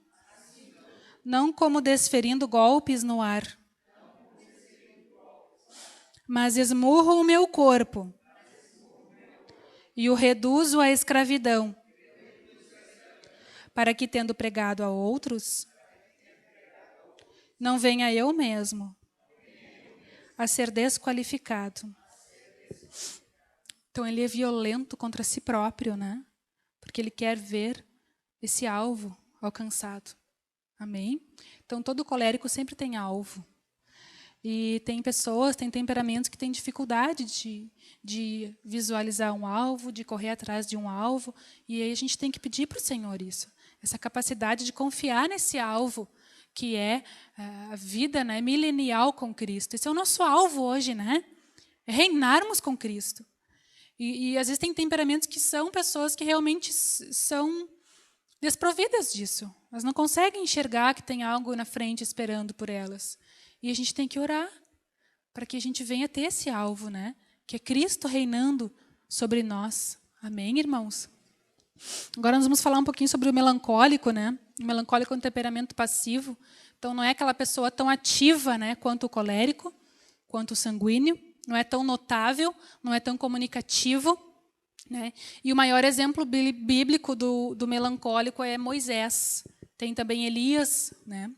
não como desferindo golpes no ar, mas esmurro o meu corpo e o reduzo à escravidão, para que, tendo pregado a outros, não venha eu mesmo a ser desqualificado. Então ele é violento contra si próprio, né? Porque ele quer ver esse alvo alcançado. Amém? Então todo colérico sempre tem alvo. E tem pessoas, tem temperamentos que têm dificuldade de visualizar um alvo, de correr atrás de um alvo. E aí a gente tem que pedir para o Senhor isso. Essa capacidade de confiar nesse alvo, que é a vida, né, milenial com Cristo. Esse é o nosso alvo hoje, né? É reinarmos com Cristo. E às vezes tem temperamentos que são pessoas que realmente são desprovidas disso. Elas não conseguem enxergar que tem algo na frente esperando por elas. E a gente tem que orar para que a gente venha ter esse alvo, né? Que é Cristo reinando sobre nós. Amém, irmãos? Agora nós vamos falar um pouquinho sobre o melancólico, né? O melancólico é um temperamento passivo. Então não é aquela pessoa tão ativa, né, quanto o colérico, quanto o sanguíneo. Não é tão notável, não é tão comunicativo, né? E o maior exemplo bíblico do melancólico é Moisés. Tem também Elias, né?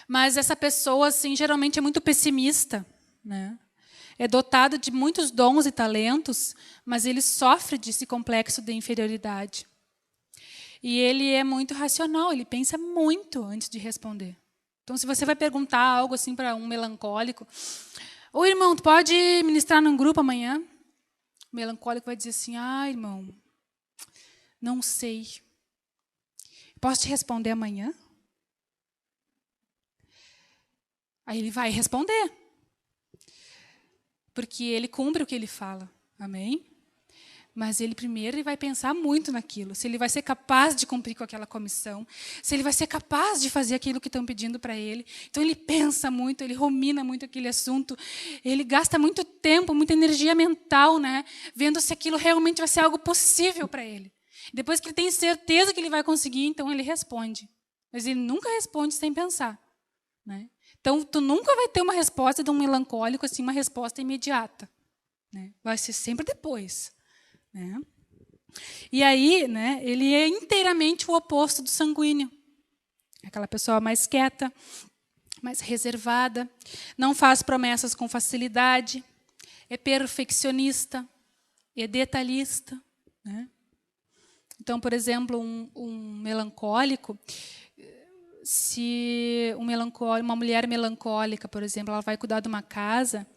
Mas essa pessoa, assim, geralmente é muito pessimista, né? É dotada de muitos dons e talentos, mas ele sofre desse complexo de inferioridade. E ele é muito racional, ele pensa muito antes de responder. Então, se você vai perguntar algo assim para um melancólico, ô irmão, tu pode ministrar num grupo amanhã? O melancólico vai dizer assim, irmão, não sei. Posso te responder amanhã? Aí ele vai responder. Porque ele cumpre o que ele fala. Amém? Mas ele primeiro vai pensar muito naquilo. Se ele vai ser capaz de cumprir com aquela comissão. Se ele vai ser capaz de fazer aquilo que estão pedindo para ele. Então ele pensa muito, ele rumina muito aquele assunto. Ele gasta muito tempo, muita energia mental, né? Vendo se aquilo realmente vai ser algo possível para ele. Depois que ele tem certeza que ele vai conseguir, então ele responde. Mas ele nunca responde sem pensar, né? Então, tu nunca vai ter uma resposta de um melancólico, assim, uma resposta imediata, né? Vai ser sempre depois, né? E aí, né, ele é inteiramente o oposto do sanguíneo. Aquela pessoa mais quieta, mais reservada, não faz promessas com facilidade, é perfeccionista, é detalhista, né? Então, por exemplo, um melancólico, se uma mulher melancólica, por exemplo, ela vai cuidar de uma casa,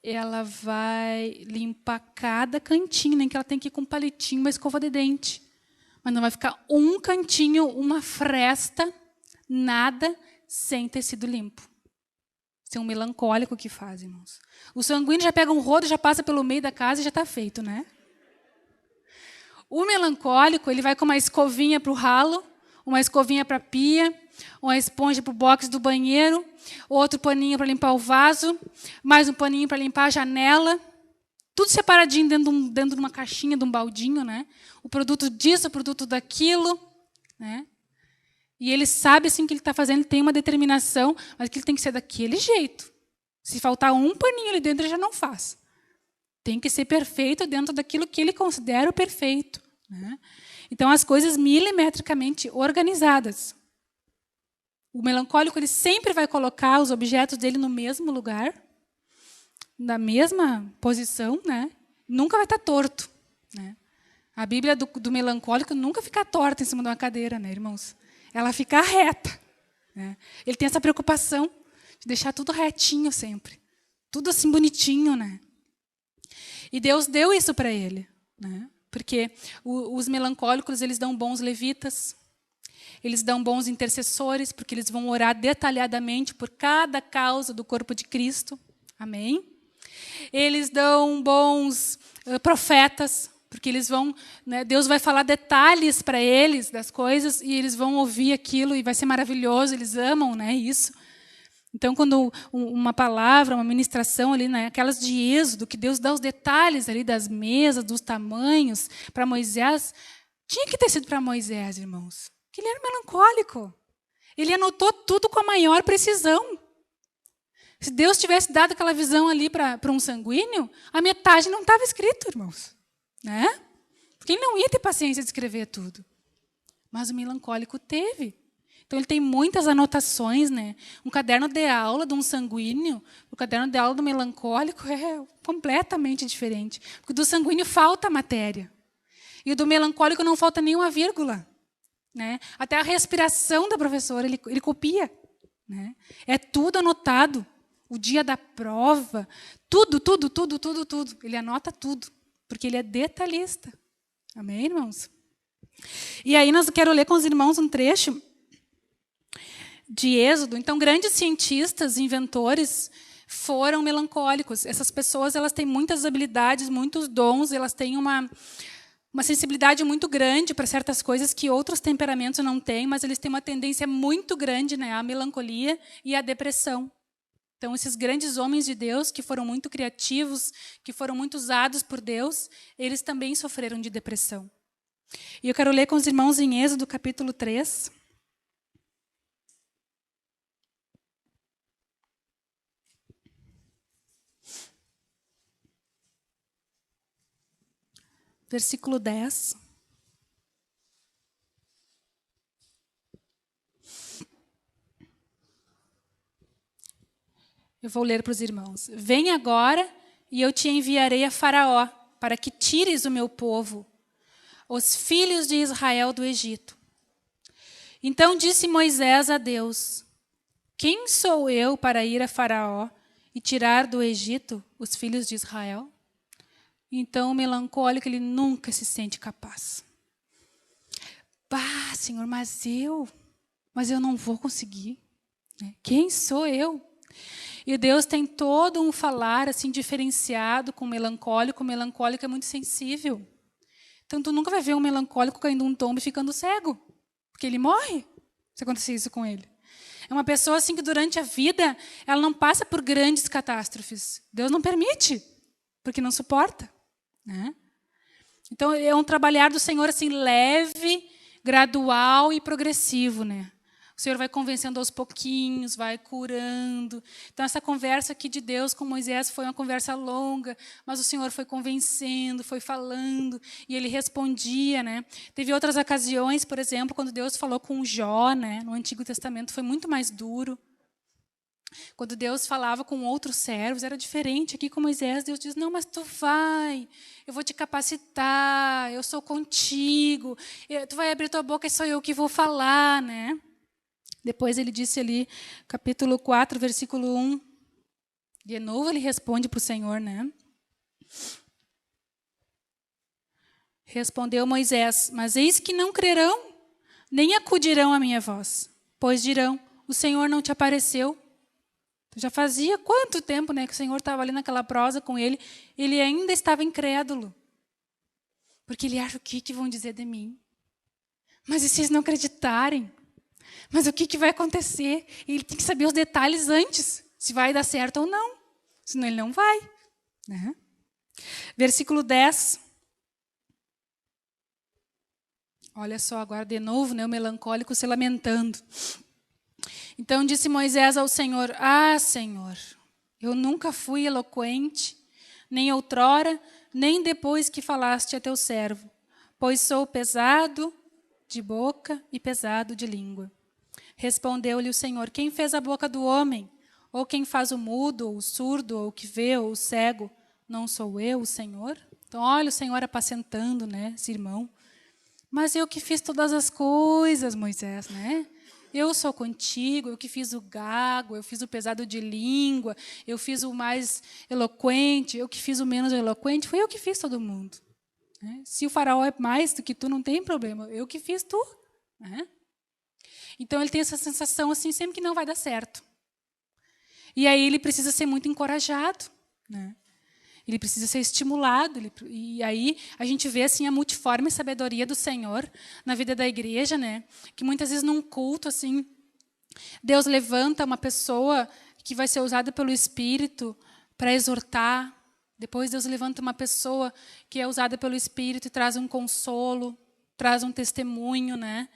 ela vai limpar cada cantinho, nem que ela tem que ir com um palitinho, uma escova de dente. Mas não vai ficar um cantinho, uma fresta, nada, sem ter sido limpo. Isso é um melancólico que faz, irmãos. O sanguíneo já pega um rodo, já passa pelo meio da casa e já está feito, né? O melancólico, ele vai com uma escovinha para o ralo, uma escovinha para a pia, uma esponja para o box do banheiro, outro paninho para limpar o vaso, mais um paninho para limpar a janela, tudo separadinho dentro de uma caixinha, de um baldinho, né? O produto disso, o produto daquilo, né? E ele sabe assim, que ele está fazendo, ele tem uma determinação, mas que ele tem que ser daquele jeito. Se faltar um paninho ali dentro, ele já não faz. Tem que ser perfeito dentro daquilo que ele considera o perfeito, né? Então, as coisas milimetricamente organizadas. O melancólico ele sempre vai colocar os objetos dele no mesmo lugar, na mesma posição, né? Nunca vai estar torto, né? A Bíblia do melancólico nunca fica torta em cima de uma cadeira, né, irmãos? Ela fica reta, né? Ele tem essa preocupação de deixar tudo retinho sempre. Tudo assim bonitinho, né? E Deus deu isso para ele, né? Porque os melancólicos, eles dão bons levitas, eles dão bons intercessores, porque eles vão orar detalhadamente por cada causa do corpo de Cristo. Amém? Eles dão bons profetas, porque eles vão, né, Deus vai falar detalhes para eles das coisas e eles vão ouvir aquilo e vai ser maravilhoso, eles amam, né, isso. Então, quando uma palavra, uma ministração ali, né, aquelas de Êxodo, que Deus dá os detalhes ali das mesas, dos tamanhos, para Moisés, tinha que ter sido para Moisés, irmãos, porque ele era melancólico. Ele anotou tudo com a maior precisão. Se Deus tivesse dado aquela visão ali para um sanguíneo, a metade não estava escrito, irmãos, né? Porque ele não ia ter paciência de escrever tudo. Mas o melancólico teve. Então, ele tem muitas anotações, né? Um caderno de aula de um sanguíneo, o caderno de aula do melancólico é completamente diferente. Porque do sanguíneo falta matéria. E o do melancólico não falta nenhuma vírgula, né? Até a respiração da professora, ele copia, né? É tudo anotado. O dia da prova, tudo. Ele anota tudo, porque ele é detalhista. Amém, irmãos? E aí, quero ler com os irmãos um trecho de Êxodo. Então, grandes cientistas, inventores, foram melancólicos. Essas pessoas, elas têm muitas habilidades, muitos dons, elas têm uma sensibilidade muito grande para certas coisas que outros temperamentos não têm, mas eles têm uma tendência muito grande, né, à melancolia e à depressão. Então, esses grandes homens de Deus, que foram muito criativos, que foram muito usados por Deus, eles também sofreram de depressão. E eu quero ler com os irmãos em Êxodo, capítulo 3. Versículo 10. Eu vou ler para os irmãos. Vem agora e eu te enviarei a Faraó, para que tires o meu povo, os filhos de Israel do Egito. Então disse Moisés a Deus: quem sou eu para ir a Faraó e tirar do Egito os filhos de Israel? Então o melancólico, ele nunca se sente capaz. Bah, Senhor, mas eu não vou conseguir. Quem sou eu? E Deus tem todo um falar assim diferenciado com o melancólico. O melancólico é muito sensível. Então, tu nunca vai ver um melancólico caindo um tombo e ficando cego, porque ele morre se acontecer isso com ele. É uma pessoa assim que durante a vida ela não passa por grandes catástrofes. Deus não permite, porque não suporta, né? Então, é um trabalhar do Senhor assim leve, gradual e progressivo, né? O Senhor vai convencendo aos pouquinhos, vai curando. Então, essa conversa aqui de Deus com Moisés foi uma conversa longa, mas o Senhor foi convencendo, foi falando, e ele respondia, né? Teve outras ocasiões, por exemplo, quando Deus falou com Jó, né? No Antigo Testamento, foi muito mais duro. Quando Deus falava com outros servos, era diferente. Aqui com Moisés, Deus diz, não, mas tu vai, eu vou te capacitar, eu sou contigo, tu vai abrir tua boca e sou eu que vou falar, né? Depois ele disse ali, capítulo 4, versículo 1. De novo ele responde para o Senhor, né? Respondeu Moisés, mas eis que não crerão, nem acudirão à minha voz, pois dirão, o Senhor não te apareceu. Já fazia quanto tempo, né, que o Senhor estava ali naquela prosa com ele, ele ainda estava incrédulo. Porque ele acha, o que vão dizer de mim? Mas e se eles não acreditarem? Mas o que vai acontecer? Ele tem que saber os detalhes antes, se vai dar certo ou não. Senão ele não vai, né? Versículo 10. Olha só, agora de novo, né, o melancólico se lamentando. Então disse Moisés ao Senhor, Senhor, eu nunca fui eloquente, nem outrora, nem depois que falaste a teu servo, pois sou pesado de boca e pesado de língua. Respondeu-lhe o Senhor: quem fez a boca do homem? Ou quem faz o mudo, ou o surdo, ou o que vê, ou o cego? Não sou eu, o Senhor? Então, olha o Senhor apacentando, né, esse irmão. Mas eu que fiz todas as coisas, Moisés, né? Eu sou contigo, eu que fiz o gago, eu fiz o pesado de língua, eu fiz o mais eloquente, eu que fiz o menos eloquente, foi eu que fiz todo mundo. Né? Se o faraó é mais do que tu, não tem problema, eu que fiz tu. Né? Então, ele tem essa sensação assim, sempre que não vai dar certo. E aí ele precisa ser muito encorajado, né? Ele precisa ser estimulado. E aí a gente vê assim, a multiforme sabedoria do Senhor na vida da igreja, né? Que muitas vezes num culto, assim, Deus levanta uma pessoa que vai ser usada pelo Espírito para exortar. Depois Deus levanta uma pessoa que é usada pelo Espírito e traz um consolo, traz um testemunho, né?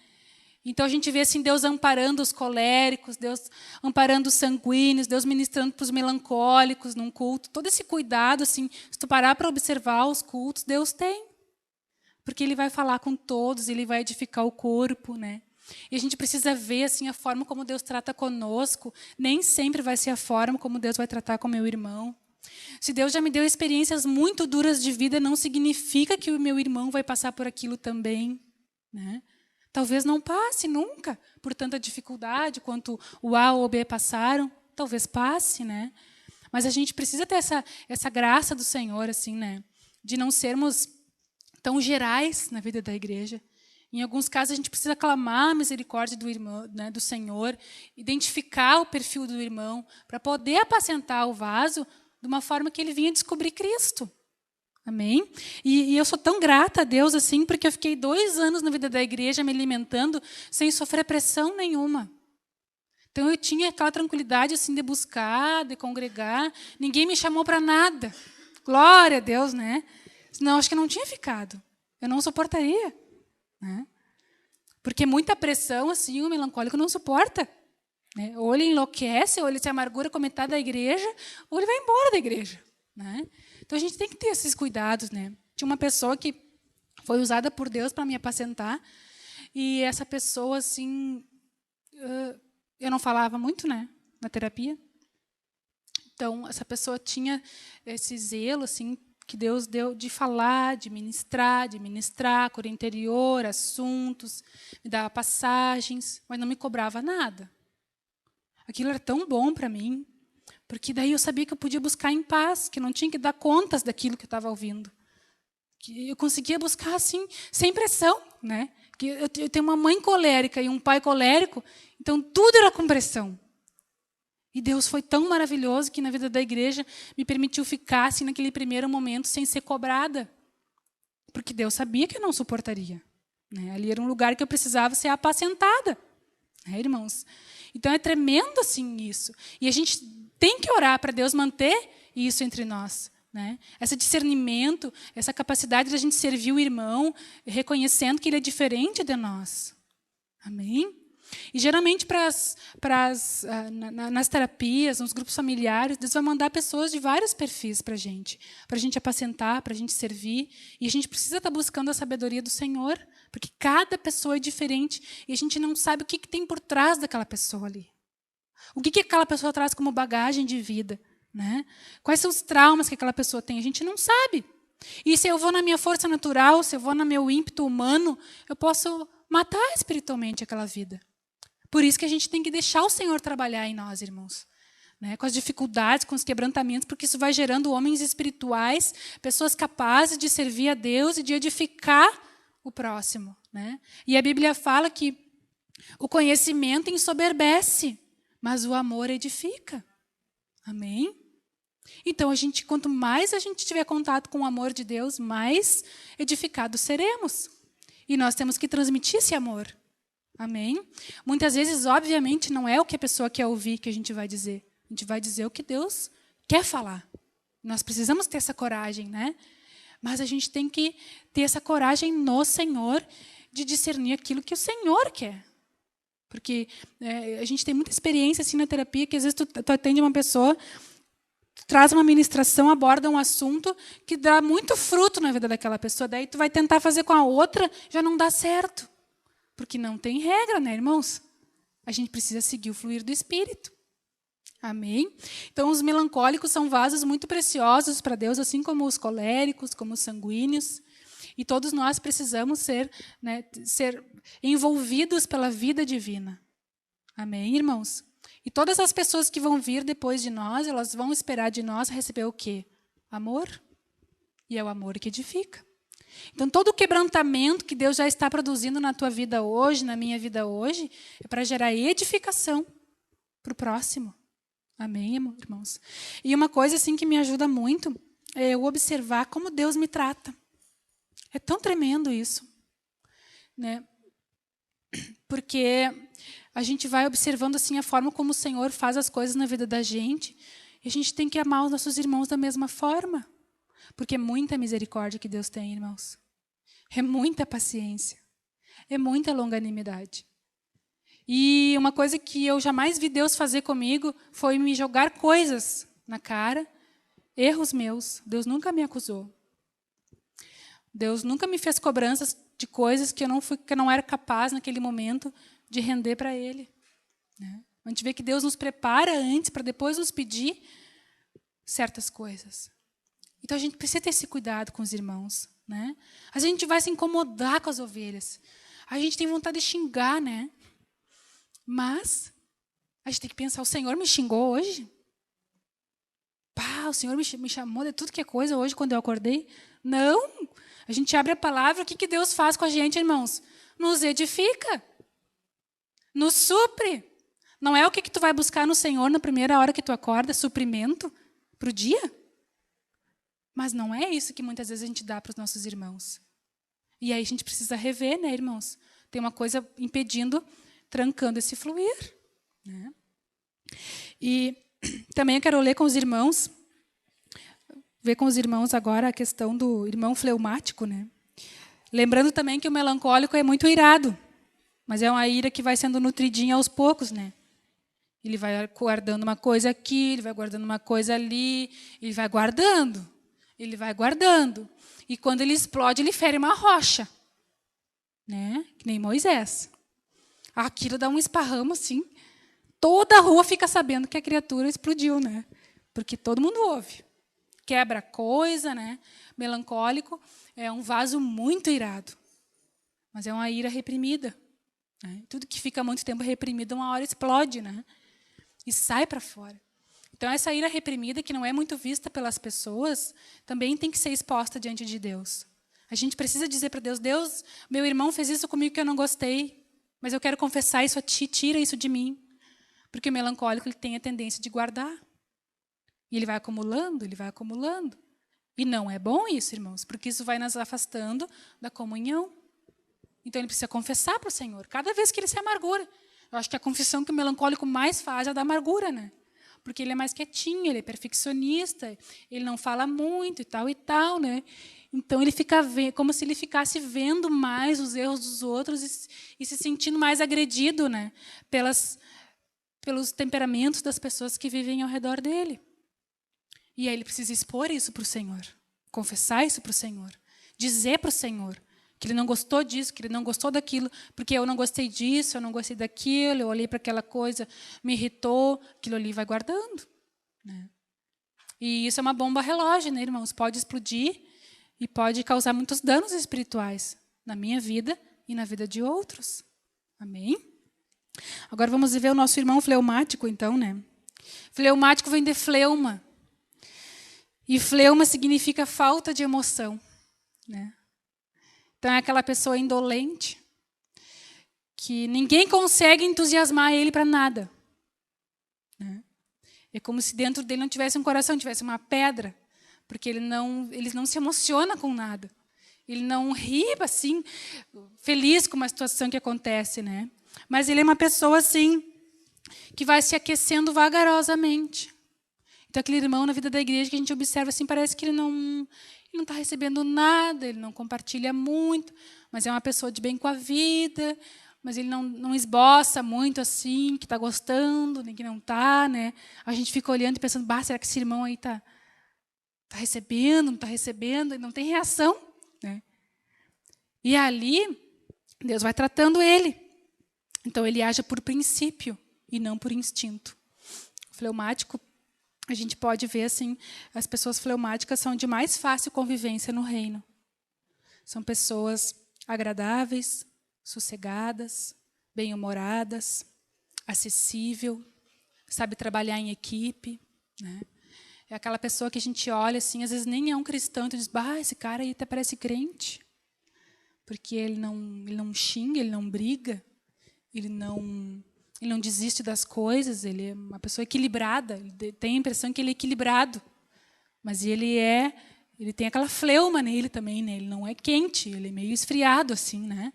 Então, a gente vê assim, Deus amparando os coléricos, Deus amparando os sanguíneos, Deus ministrando para os melancólicos num culto. Todo esse cuidado, assim, se tu parar para observar os cultos, Deus tem. Porque Ele vai falar com todos, Ele vai edificar o corpo, né? E a gente precisa ver assim, a forma como Deus trata conosco. Nem sempre vai ser a forma como Deus vai tratar com o meu irmão. Se Deus já me deu experiências muito duras de vida, não significa que o meu irmão vai passar por aquilo também, né? Talvez não passe nunca por tanta dificuldade quanto o A ou o B passaram. Talvez passe, né? Mas a gente precisa ter essa graça do Senhor, assim, né? De não sermos tão gerais na vida da igreja. Em alguns casos, a gente precisa clamar a misericórdia do irmão, né, do Senhor, identificar o perfil do irmão, para poder apacentar o vaso de uma forma que ele vinha descobrir Cristo. Amém? E eu sou tão grata a Deus assim, porque eu fiquei 2 anos na vida da igreja me alimentando sem sofrer pressão nenhuma. Então eu tinha aquela tranquilidade assim de buscar, de congregar. Ninguém me chamou para nada. Glória a Deus, né? Senão acho que não tinha ficado. Eu não suportaria, né? Porque muita pressão assim o melancólico não suporta. Né? Ou ele enlouquece, ou ele se amargura com metade da igreja, ou ele vai embora da igreja, né? Então, a gente tem que ter esses cuidados, né? Tinha uma pessoa que foi usada por Deus para me apacentar, e essa pessoa, assim, eu não falava muito, né, na terapia. Então, essa pessoa tinha esse zelo, assim, que Deus deu de falar, de ministrar, cura interior, assuntos, me dava passagens, mas não me cobrava nada. Aquilo era tão bom para mim. Porque daí eu sabia que eu podia buscar em paz, que não tinha que dar contas daquilo que eu estava ouvindo. Que eu conseguia buscar assim, sem pressão. Né? Que eu tenho uma mãe colérica e um pai colérico, então tudo era com pressão. E Deus foi tão maravilhoso que na vida da igreja me permitiu ficar assim, naquele primeiro momento sem ser cobrada. Porque Deus sabia que eu não suportaria. Né? Ali era um lugar que eu precisava ser apacentada. Né, irmãos? Então é tremendo assim isso. E a gente tem que orar para Deus manter isso entre nós. Né? Esse discernimento, essa capacidade de a gente servir o irmão, reconhecendo que ele é diferente de nós. Amém? E geralmente nas terapias, nos grupos familiares, Deus vai mandar pessoas de vários perfis para a gente apacentar, para a gente servir. E a gente precisa estar buscando a sabedoria do Senhor, porque cada pessoa é diferente e a gente não sabe o que tem por trás daquela pessoa ali. O que aquela pessoa traz como bagagem de vida? Né? Quais são os traumas que aquela pessoa tem? A gente não sabe. E se eu vou na minha força natural, se eu vou no meu ímpeto humano, eu posso matar espiritualmente aquela vida. Por isso que a gente tem que deixar o Senhor trabalhar em nós, irmãos. Né? Com as dificuldades, com os quebrantamentos, porque isso vai gerando homens espirituais, pessoas capazes de servir a Deus e de edificar o próximo. Né? E a Bíblia fala que o conhecimento ensoberbece, mas o amor edifica. Amém? Então, quanto mais a gente tiver contato com o amor de Deus, mais edificados seremos. E nós temos que transmitir esse amor. Amém? Muitas vezes, obviamente, não é o que a pessoa quer ouvir que a gente vai dizer. A gente vai dizer o que Deus quer falar. Nós precisamos ter essa coragem, né? Mas a gente tem que ter essa coragem no Senhor de discernir aquilo que o Senhor quer. Porque a gente tem muita experiência assim na terapia, que às vezes tu atende uma pessoa tu traz uma ministração, aborda um assunto que dá muito fruto na vida daquela pessoa. Daí tu vai tentar fazer com a outra, já não dá certo. Porque não tem regra, né, irmãos? A gente precisa seguir o fluir do Espírito. Amém? Então, os melancólicos são vasos muito preciosos para Deus, assim como os coléricos, como os sanguíneos. E todos nós precisamos ser envolvidos pela vida divina. Amém, irmãos? E todas as pessoas que vão vir depois de nós, elas vão esperar de nós receber o quê? Amor. E é o amor que edifica. Então, todo o quebrantamento que Deus já está produzindo na tua vida hoje, na minha vida hoje, é para gerar edificação para o próximo. Amém, irmãos? E uma coisa assim que me ajuda muito é eu observar como Deus me trata. É tão tremendo isso, né? Porque a gente vai observando assim a forma como o Senhor faz as coisas na vida da gente, e a gente tem que amar os nossos irmãos da mesma forma. Porque é muita misericórdia que Deus tem, irmãos. É muita paciência. É muita longanimidade. E uma coisa que eu jamais vi Deus fazer comigo foi me jogar coisas na cara, erros meus. Deus nunca me acusou. Deus nunca me fez cobranças de coisas que eu não era capaz naquele momento de render para Ele. Né? A gente vê que Deus nos prepara antes para depois nos pedir certas coisas. Então, a gente precisa ter esse cuidado com os irmãos. Né? Às vezes a gente vai se incomodar com as ovelhas. A gente tem vontade de xingar, né? Mas a gente tem que pensar, o Senhor me xingou hoje? Pá, o Senhor me chamou de tudo que é coisa hoje quando eu acordei? Não! A gente abre a palavra, o que Deus faz com a gente, irmãos? Nos edifica. Nos supre. Não é o que tu vai buscar no Senhor na primeira hora que tu acorda, suprimento para o dia? Mas não é isso que muitas vezes a gente dá para os nossos irmãos. E aí a gente precisa rever, né, irmãos? Tem uma coisa impedindo, trancando esse fluir. Né? E também eu quero ler com os irmãos, ver com os irmãos agora a questão do irmão fleumático. Né? Lembrando também que o melancólico é muito irado, mas é uma ira que vai sendo nutridinha aos poucos. Né? Ele vai guardando uma coisa aqui, ele vai guardando uma coisa ali, ele vai guardando. Ele vai guardando. E quando ele explode, ele fere uma rocha. Né? Que nem Moisés. Aquilo dá um esparramo assim. Toda a rua fica sabendo que a criatura explodiu. Né? Porque todo mundo ouve. Quebra coisa. Né? Melancólico é um vaso muito irado. Mas é uma ira reprimida. Né? Tudo que fica muito tempo reprimido, uma hora explode. Né? E sai para fora. Então, essa ira reprimida, que não é muito vista pelas pessoas, também tem que ser exposta diante de Deus. A gente precisa dizer para Deus, Deus, meu irmão fez isso comigo que eu não gostei, mas eu quero confessar isso a Ti, tira isso de mim. Porque o melancólico ele tem a tendência de guardar. E ele vai acumulando, ele vai acumulando. E não é bom isso, irmãos, porque isso vai nos afastando da comunhão. Então, ele precisa confessar para o Senhor, cada vez que ele se amargura. Eu acho que a confissão que o melancólico mais faz é a da amargura, né? Porque ele é mais quietinho, ele é perfeccionista, ele não fala muito e tal, né? Então, ele fica como se ele ficasse vendo mais os erros dos outros e se sentindo mais agredido, né? Pelos temperamentos das pessoas que vivem ao redor dele. E aí ele precisa expor isso para o Senhor, confessar isso para o Senhor, dizer para o Senhor que ele não gostou disso, que ele não gostou daquilo, porque eu não gostei disso, eu não gostei daquilo, eu olhei para aquela coisa, me irritou, aquilo ali vai guardando. Né? E isso é uma bomba relógio, né, irmãos? Pode explodir e pode causar muitos danos espirituais na minha vida e na vida de outros. Amém? Agora vamos ver o nosso irmão fleumático, então, né? Fleumático vem de fleuma. E fleuma significa falta de emoção, né? Então, é aquela pessoa indolente, que ninguém consegue entusiasmar ele para nada. Né? É como se dentro dele não tivesse um coração, tivesse uma pedra, porque ele não se emociona com nada. Ele não ri, assim, feliz com uma situação que acontece. Né? Mas ele é uma pessoa, assim, que vai se aquecendo vagarosamente. Então, aquele irmão na vida da igreja que a gente observa, assim, parece que ele não está recebendo nada, ele não compartilha muito, mas é uma pessoa de bem com a vida, mas ele não esboça muito assim, que está gostando, nem que não está, né? A gente fica olhando e pensando, será que esse irmão aí está recebendo, não está recebendo? E não tem reação, né? E ali, Deus vai tratando ele. Então, ele age por princípio e não por instinto. O fleumático, a gente pode ver assim, as pessoas fleumáticas são de mais fácil convivência no reino. São pessoas agradáveis, sossegadas, bem-humoradas, acessível, sabe trabalhar em equipe, né? É aquela pessoa que a gente olha assim, às vezes nem é um cristão, e diz, esse cara aí até parece crente. Porque ele não xinga, ele não briga, ele não desiste das coisas, ele é uma pessoa equilibrada, ele tem a impressão que ele é equilibrado. Mas ele tem aquela fleuma nele também, né? Ele não é quente, ele é meio esfriado assim, né?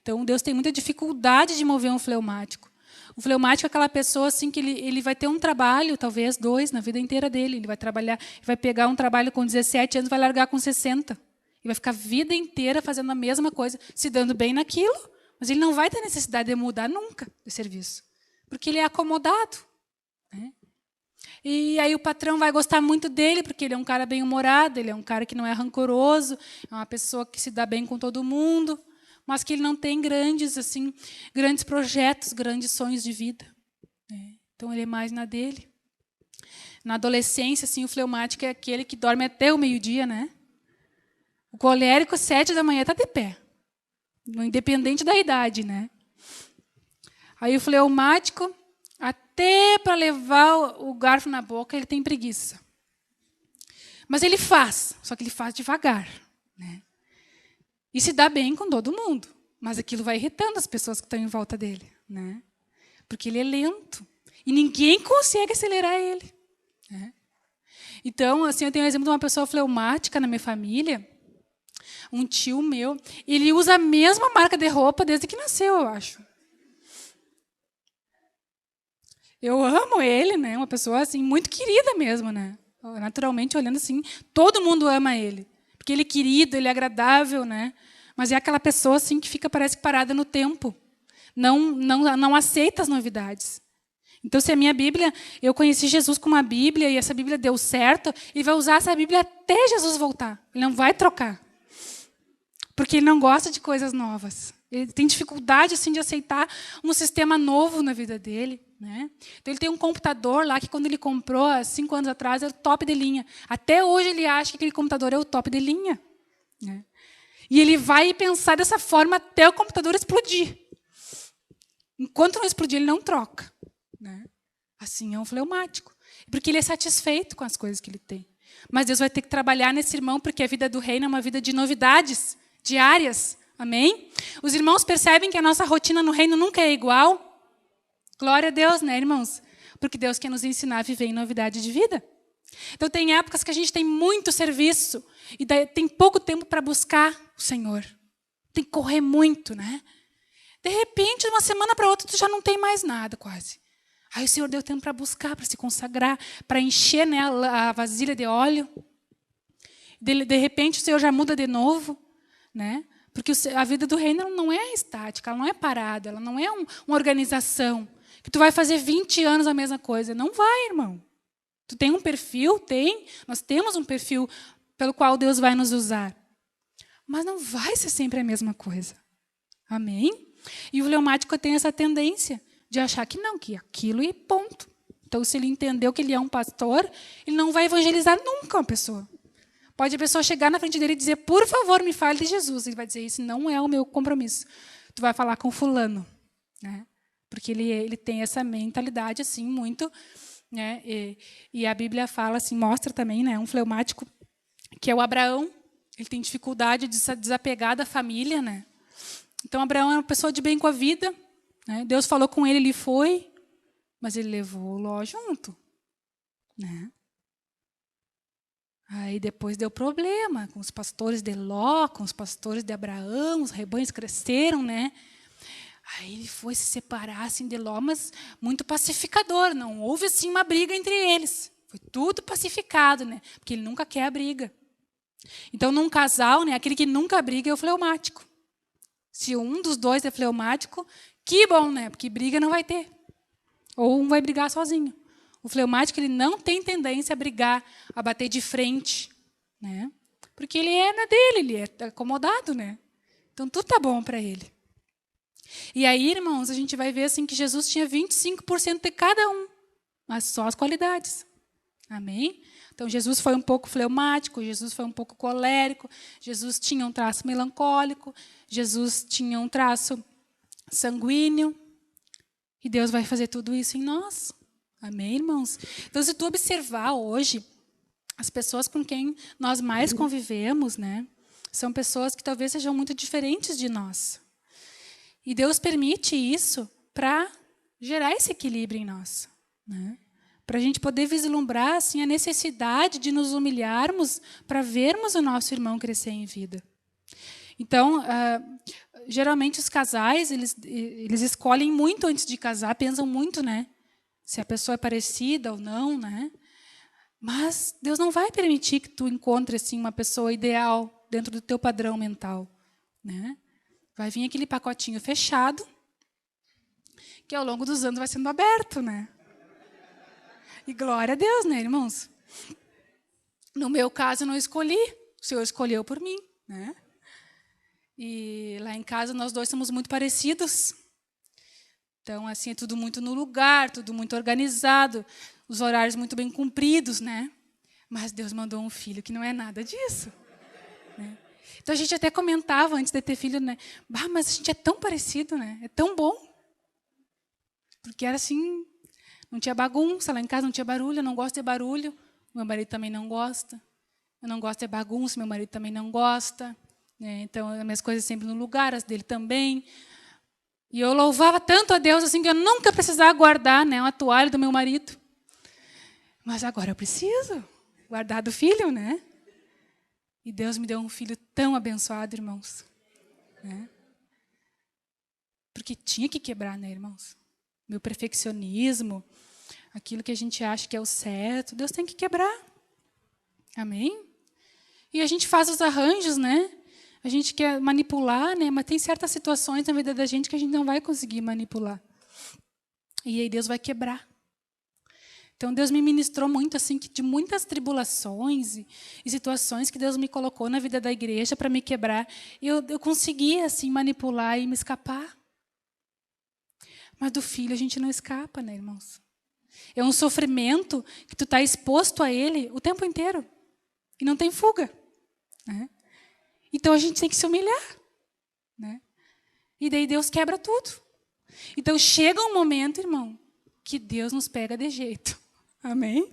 Então Deus tem muita dificuldade de mover um fleumático. O fleumático é aquela pessoa assim que ele vai ter um trabalho, talvez 2 na vida inteira dele, ele vai trabalhar, vai pegar um trabalho com 17 anos, vai largar com 60. E vai ficar a vida inteira fazendo a mesma coisa, se dando bem naquilo, mas ele não vai ter necessidade de mudar nunca de serviço, porque ele é acomodado, né? E aí o patrão vai gostar muito dele, porque ele é um cara bem-humorado, ele é um cara que não é rancoroso, é uma pessoa que se dá bem com todo mundo, mas que ele não tem grandes projetos, grandes sonhos de vida, né? Então ele é mais na dele. Na adolescência, assim, o fleumático é aquele que dorme até o meio-dia, né? O colérico, 7 da manhã, está de pé, independente da idade, né? Aí o fleumático, até para levar o garfo na boca, ele tem preguiça. Mas ele faz, só que ele faz devagar, né? E se dá bem com todo mundo, mas aquilo vai irritando as pessoas que estão em volta dele, né? Porque ele é lento e ninguém consegue acelerar ele, né? Então, assim, eu tenho um exemplo de uma pessoa fleumática na minha família, um tio meu, ele usa a mesma marca de roupa desde que nasceu, eu acho. Eu amo ele, né? Uma pessoa assim muito querida mesmo, né? Naturalmente, olhando assim, todo mundo ama ele, porque ele é querido, ele é agradável, né? Mas é aquela pessoa assim que fica, parece que parada no tempo, não aceita as novidades. Então, se a minha Bíblia, eu conheci Jesus com uma Bíblia e essa Bíblia deu certo, ele vai usar essa Bíblia até Jesus voltar. Ele não vai trocar, porque ele não gosta de coisas novas. Ele tem dificuldade assim de aceitar um sistema novo na vida dele, né? Então ele tem um computador lá que quando ele comprou há 5 anos atrás era o top de linha. Até hoje ele acha que aquele computador é o top de linha, né? E ele vai pensar dessa forma até o computador explodir. Enquanto não explodir, ele não troca, né? Assim é um fleumático, porque ele é satisfeito com as coisas que ele tem. Mas Deus vai ter que trabalhar nesse irmão, porque a vida do reino é uma vida de novidades diárias. Amém? Os irmãos percebem que a nossa rotina no reino nunca é igual? Glória a Deus, né, irmãos? Porque Deus quer nos ensinar a viver em novidade de vida. Então, tem épocas que a gente tem muito serviço e tem pouco tempo para buscar o Senhor. Tem que correr muito, né? De repente, de uma semana para outra, tu já não tem mais nada, quase. Aí o Senhor deu tempo para buscar, para se consagrar, para encher, né, a vasilha de óleo. De repente, o Senhor já muda de novo, né? Porque a vida do reino não é estática, ela não é parada, ela não é uma organização. Que tu vai fazer 20 anos a mesma coisa. Não vai, irmão. Tu tem um perfil? Nós temos um perfil pelo qual Deus vai nos usar. Mas não vai ser sempre a mesma coisa. Amém? E o fleumático tem essa tendência de achar que não, que aquilo e ponto. Então, se ele entendeu que ele é um pastor, ele não vai evangelizar nunca uma pessoa. Pode a pessoa chegar na frente dele e dizer, por favor, me fale de Jesus. Ele vai dizer, isso não é o meu compromisso. Tu vai falar com fulano, né? Porque ele tem essa mentalidade assim muito, né? E a Bíblia fala assim, mostra também, né, um fleumático que é o Abraão. Ele tem dificuldade de se desapegar da família, né? Então Abraão é uma pessoa de bem com a vida, né? Deus falou com ele foi, mas ele levou Ló junto, né? Aí depois deu problema com os pastores de Ló, com os pastores de Abraão, os rebanhos cresceram, né? Aí ele foi se separar assim, de Ló, mas muito pacificador, não houve assim uma briga entre eles. Foi tudo pacificado, né? Porque ele nunca quer a briga. Então, num casal, né, aquele que nunca briga é o fleumático. Se um dos dois é fleumático, que bom, né? Porque briga não vai ter. Ou um vai brigar sozinho. O fleumático, ele não tem tendência a brigar, a bater de frente, né? Porque ele é na dele, ele é acomodado, né? Então, tudo tá bom para ele. E aí, irmãos, a gente vai ver assim que Jesus tinha 25% de cada um, mas só as qualidades. Amém? Então, Jesus foi um pouco fleumático, Jesus foi um pouco colérico, Jesus tinha um traço melancólico, Jesus tinha um traço sanguíneo. E Deus vai fazer tudo isso em nós. Amém, irmãos? Então, se tu observar hoje, as pessoas com quem nós mais convivemos, né, são pessoas que talvez sejam muito diferentes de nós. E Deus permite isso para gerar esse equilíbrio em nós, né? Para a gente poder vislumbrar assim, a necessidade de nos humilharmos para vermos o nosso irmão crescer em vida. Então, geralmente os casais, eles escolhem muito antes de casar, pensam muito, né? Se a pessoa é parecida ou não, né? Mas Deus não vai permitir que tu encontre assim, uma pessoa ideal dentro do teu padrão mental, né? Vai vir aquele pacotinho fechado, que ao longo dos anos vai sendo aberto, né? E glória a Deus, né, irmãos? No meu caso, eu não escolhi. O Senhor escolheu por mim, né? E lá em casa, nós dois somos muito parecidos. Então, assim, é tudo muito no lugar, tudo muito organizado, os horários muito bem cumpridos, né? Mas Deus mandou um filho que não é nada disso, né? Então, a gente até comentava antes de ter filho, né? Bah, mas a gente é tão parecido, né? É tão bom. Porque era assim... Não tinha bagunça, lá em casa não tinha barulho, eu não gosto de barulho, meu marido também não gosta. Eu não gosto de bagunça, meu marido também não gosta. Né? Então, as minhas coisas sempre no lugar, as dele também. E eu louvava tanto a Deus assim que eu nunca precisava guardar, né, uma toalha do meu marido. Mas agora eu preciso guardar do filho, né? E Deus me deu um filho tão abençoado, irmãos. Né? Porque tinha que quebrar, né, irmãos? Meu perfeccionismo, aquilo que a gente acha que é o certo, Deus tem que quebrar. Amém? E a gente faz os arranjos, né? A gente quer manipular, né? Mas tem certas situações na vida da gente que a gente não vai conseguir manipular. E aí Deus vai quebrar. Então Deus me ministrou muito assim, de muitas tribulações e situações que Deus me colocou na vida da igreja para me quebrar. E eu consegui assim manipular e me escapar. Mas do filho a gente não escapa, né, irmãos? É um sofrimento que tu está exposto a ele o tempo inteiro. E não tem fuga. Né? Então a gente tem que se humilhar. Né? E daí Deus quebra tudo. Então chega um momento, irmão, que Deus nos pega de jeito. Amém?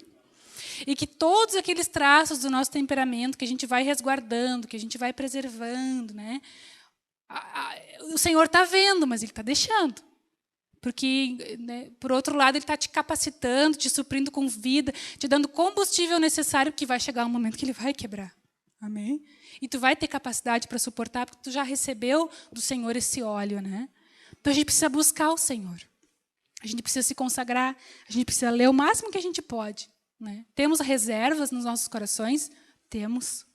E que todos aqueles traços do nosso temperamento que a gente vai resguardando, que a gente vai preservando, né? O Senhor está vendo, mas Ele está deixando. Porque, né, por outro lado, Ele está te capacitando, te suprindo com vida, te dando combustível necessário, que vai chegar um momento que Ele vai quebrar. Amém? E tu vai ter capacidade para suportar, porque tu já recebeu do Senhor esse óleo. Né? Então, a gente precisa buscar o Senhor. A gente precisa se consagrar, a gente precisa ler o máximo que a gente pode. Né? Temos reservas nos nossos corações? Temos.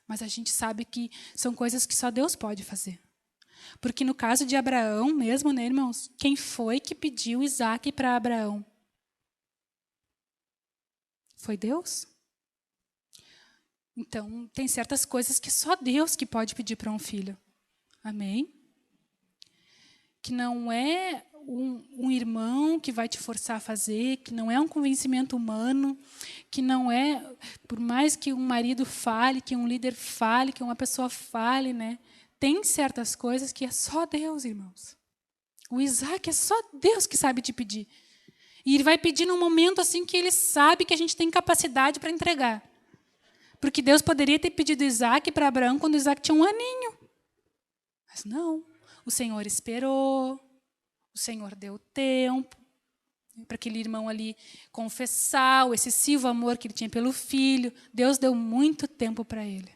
Mas a gente sabe que são coisas que só Deus pode fazer. Porque no caso de Abraão mesmo, né, irmãos? Quem foi que pediu Isaac para Abraão? Foi Deus? Então, tem certas coisas que só Deus que pode pedir para um filho. Amém? Que não é um irmão que vai te forçar a fazer, que não é um convencimento humano, que não é, por mais que um marido fale, que um líder fale, que uma pessoa fale, né? Tem certas coisas que é só Deus, irmãos. O Isaac é só Deus que sabe te pedir. E Ele vai pedir num momento assim que Ele sabe que a gente tem capacidade para entregar. Porque Deus poderia ter pedido Isaac para Abraão quando Isaac tinha 1 aninho. Mas não. O Senhor esperou. O Senhor deu tempo para aquele irmão ali confessar o excessivo amor que ele tinha pelo filho. Deus deu muito tempo para ele.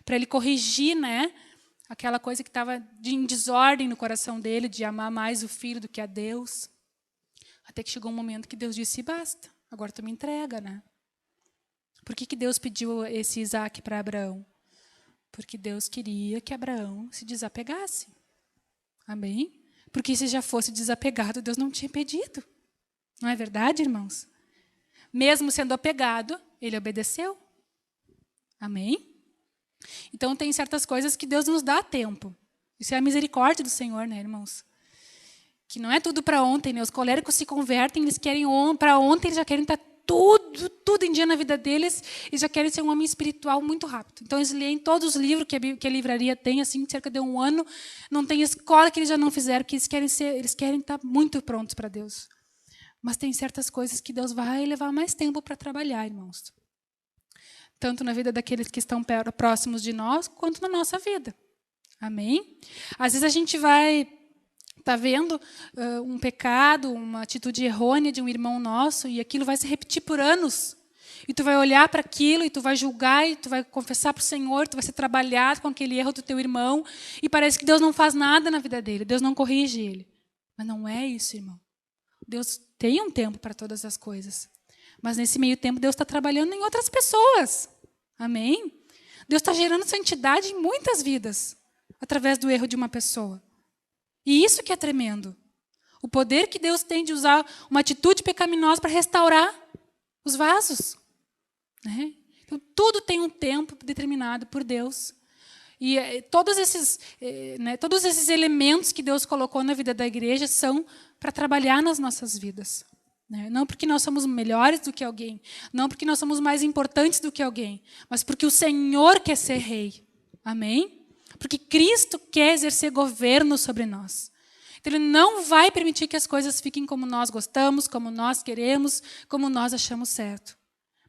Para ele corrigir, né? Aquela coisa que estava em desordem no coração dele, de amar mais o filho do que a Deus. Até que chegou um momento que Deus disse, basta, agora tu me entrega, né? Por que Deus pediu esse Isaac para Abraão? Porque Deus queria que Abraão se desapegasse. Amém? Porque se já fosse desapegado, Deus não tinha pedido. Não é verdade, irmãos? Mesmo sendo apegado, ele obedeceu. Amém? Então, tem certas coisas que Deus nos dá tempo. Isso é a misericórdia do Senhor, né, irmãos? Que não é tudo para ontem, né? Os coléricos se convertem, eles querem para ontem, eles já querem estar tudo em dia na vida deles e já querem ser um homem espiritual muito rápido. Então, eles leem todos os livros que a livraria tem, assim, cerca de 1 ano. Não tem escola que eles já não fizeram, porque eles querem estar muito prontos para Deus. Mas tem certas coisas que Deus vai levar mais tempo para trabalhar, irmãos. Tanto na vida daqueles que estão próximos de nós, quanto na nossa vida. Amém? Às vezes a gente vai estar vendo um pecado, uma atitude errônea de um irmão nosso, e aquilo vai se repetir por anos. E tu vai olhar para aquilo, e tu vai julgar, e tu vai confessar para o Senhor, tu vai ser trabalhado com aquele erro do teu irmão, e parece que Deus não faz nada na vida dele, Deus não corrige ele. Mas não é isso, irmão. Deus tem um tempo para todas as coisas. Mas nesse meio tempo, Deus está trabalhando em outras pessoas. Amém? Deus está gerando santidade em muitas vidas, através do erro de uma pessoa. E isso que é tremendo. O poder que Deus tem de usar uma atitude pecaminosa para restaurar os vasos. Né? Então, tudo tem um tempo determinado por Deus. E todos esses elementos que Deus colocou na vida da igreja são para trabalhar nas nossas vidas. Né? Não porque nós somos melhores do que alguém, não porque nós somos mais importantes do que alguém, mas porque o Senhor quer ser rei. Amém? Porque Cristo quer exercer governo sobre nós. Então, Ele não vai permitir que as coisas fiquem como nós gostamos, como nós queremos, como nós achamos certo.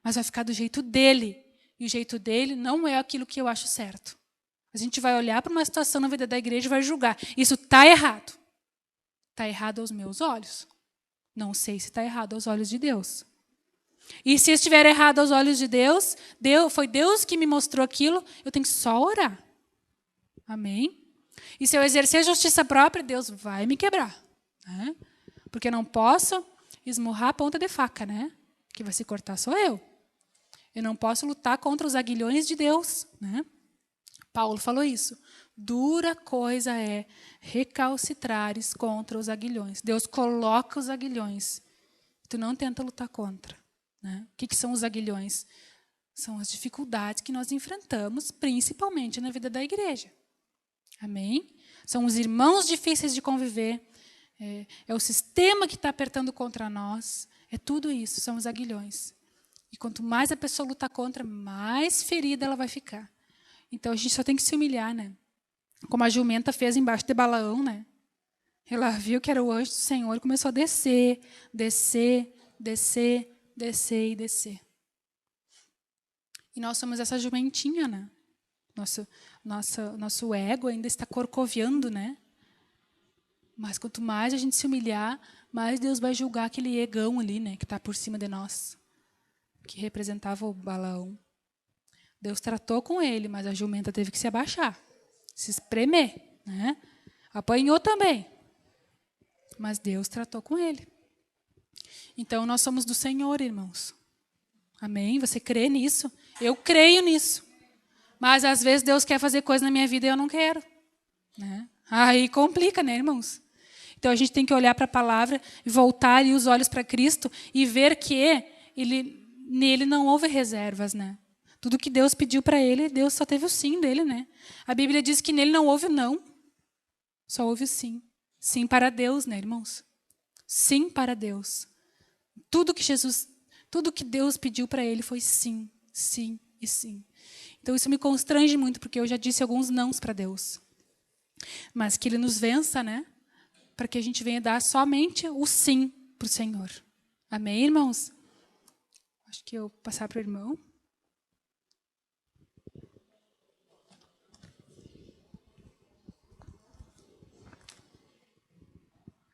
Mas vai ficar do jeito dEle. E o jeito dEle não é aquilo que eu acho certo. A gente vai olhar para uma situação na vida da igreja e vai julgar. Isso está errado. Está errado aos meus olhos. Não sei se está errado aos olhos de Deus. E se estiver errado aos olhos de Deus, foi Deus que me mostrou aquilo, eu tenho que só orar. Amém? E se eu exercer justiça própria, Deus vai me quebrar. Né? Porque eu não posso esmurrar a ponta de faca, né? Que vai se cortar sou eu. Eu não posso lutar contra os aguilhões de Deus. Né? Paulo falou isso. Dura coisa é recalcitrares contra os aguilhões. Deus coloca os aguilhões. Tu não tenta lutar contra. Né? O que são os aguilhões? São as dificuldades que nós enfrentamos, principalmente na vida da igreja. Amém? São os irmãos difíceis de conviver. É o sistema que está apertando contra nós. É tudo isso, são os aguilhões. E quanto mais a pessoa lutar contra, mais ferida ela vai ficar. Então, a gente só tem que se humilhar, né? Como a jumenta fez embaixo de Balaão, né? Ela viu que era o anjo do Senhor e começou a descer, descer, descer, descer e descer. E nós somos essa jumentinha, né? Nosso ego ainda está corcoviando, né? Mas quanto mais a gente se humilhar, mais Deus vai julgar aquele egão ali, né? Que está por cima de nós, que representava o Balaão. Deus tratou com ele, mas a jumenta teve que se abaixar, se espremer, né? Apanhou também, mas Deus tratou com ele. Então, nós somos do Senhor, irmãos. Amém? Você crê nisso? Eu creio nisso. Mas, às vezes, Deus quer fazer coisa na minha vida e eu não quero. Né? Aí complica, né, irmãos? Então, a gente tem que olhar para a palavra e voltar ali os olhos para Cristo e ver que nele não houve reservas, né? Tudo que Deus pediu para ele, Deus só teve o sim dele, né? A Bíblia diz que nele não houve o não, só houve o sim. Sim para Deus, né, irmãos? Sim para Deus. Tudo que Deus pediu para ele foi sim, sim e sim. Então isso me constrange muito, porque eu já disse alguns nãos para Deus. Mas que Ele nos vença, né? Para que a gente venha dar somente o sim para o Senhor. Amém, irmãos? Acho que eu vou passar para o irmão.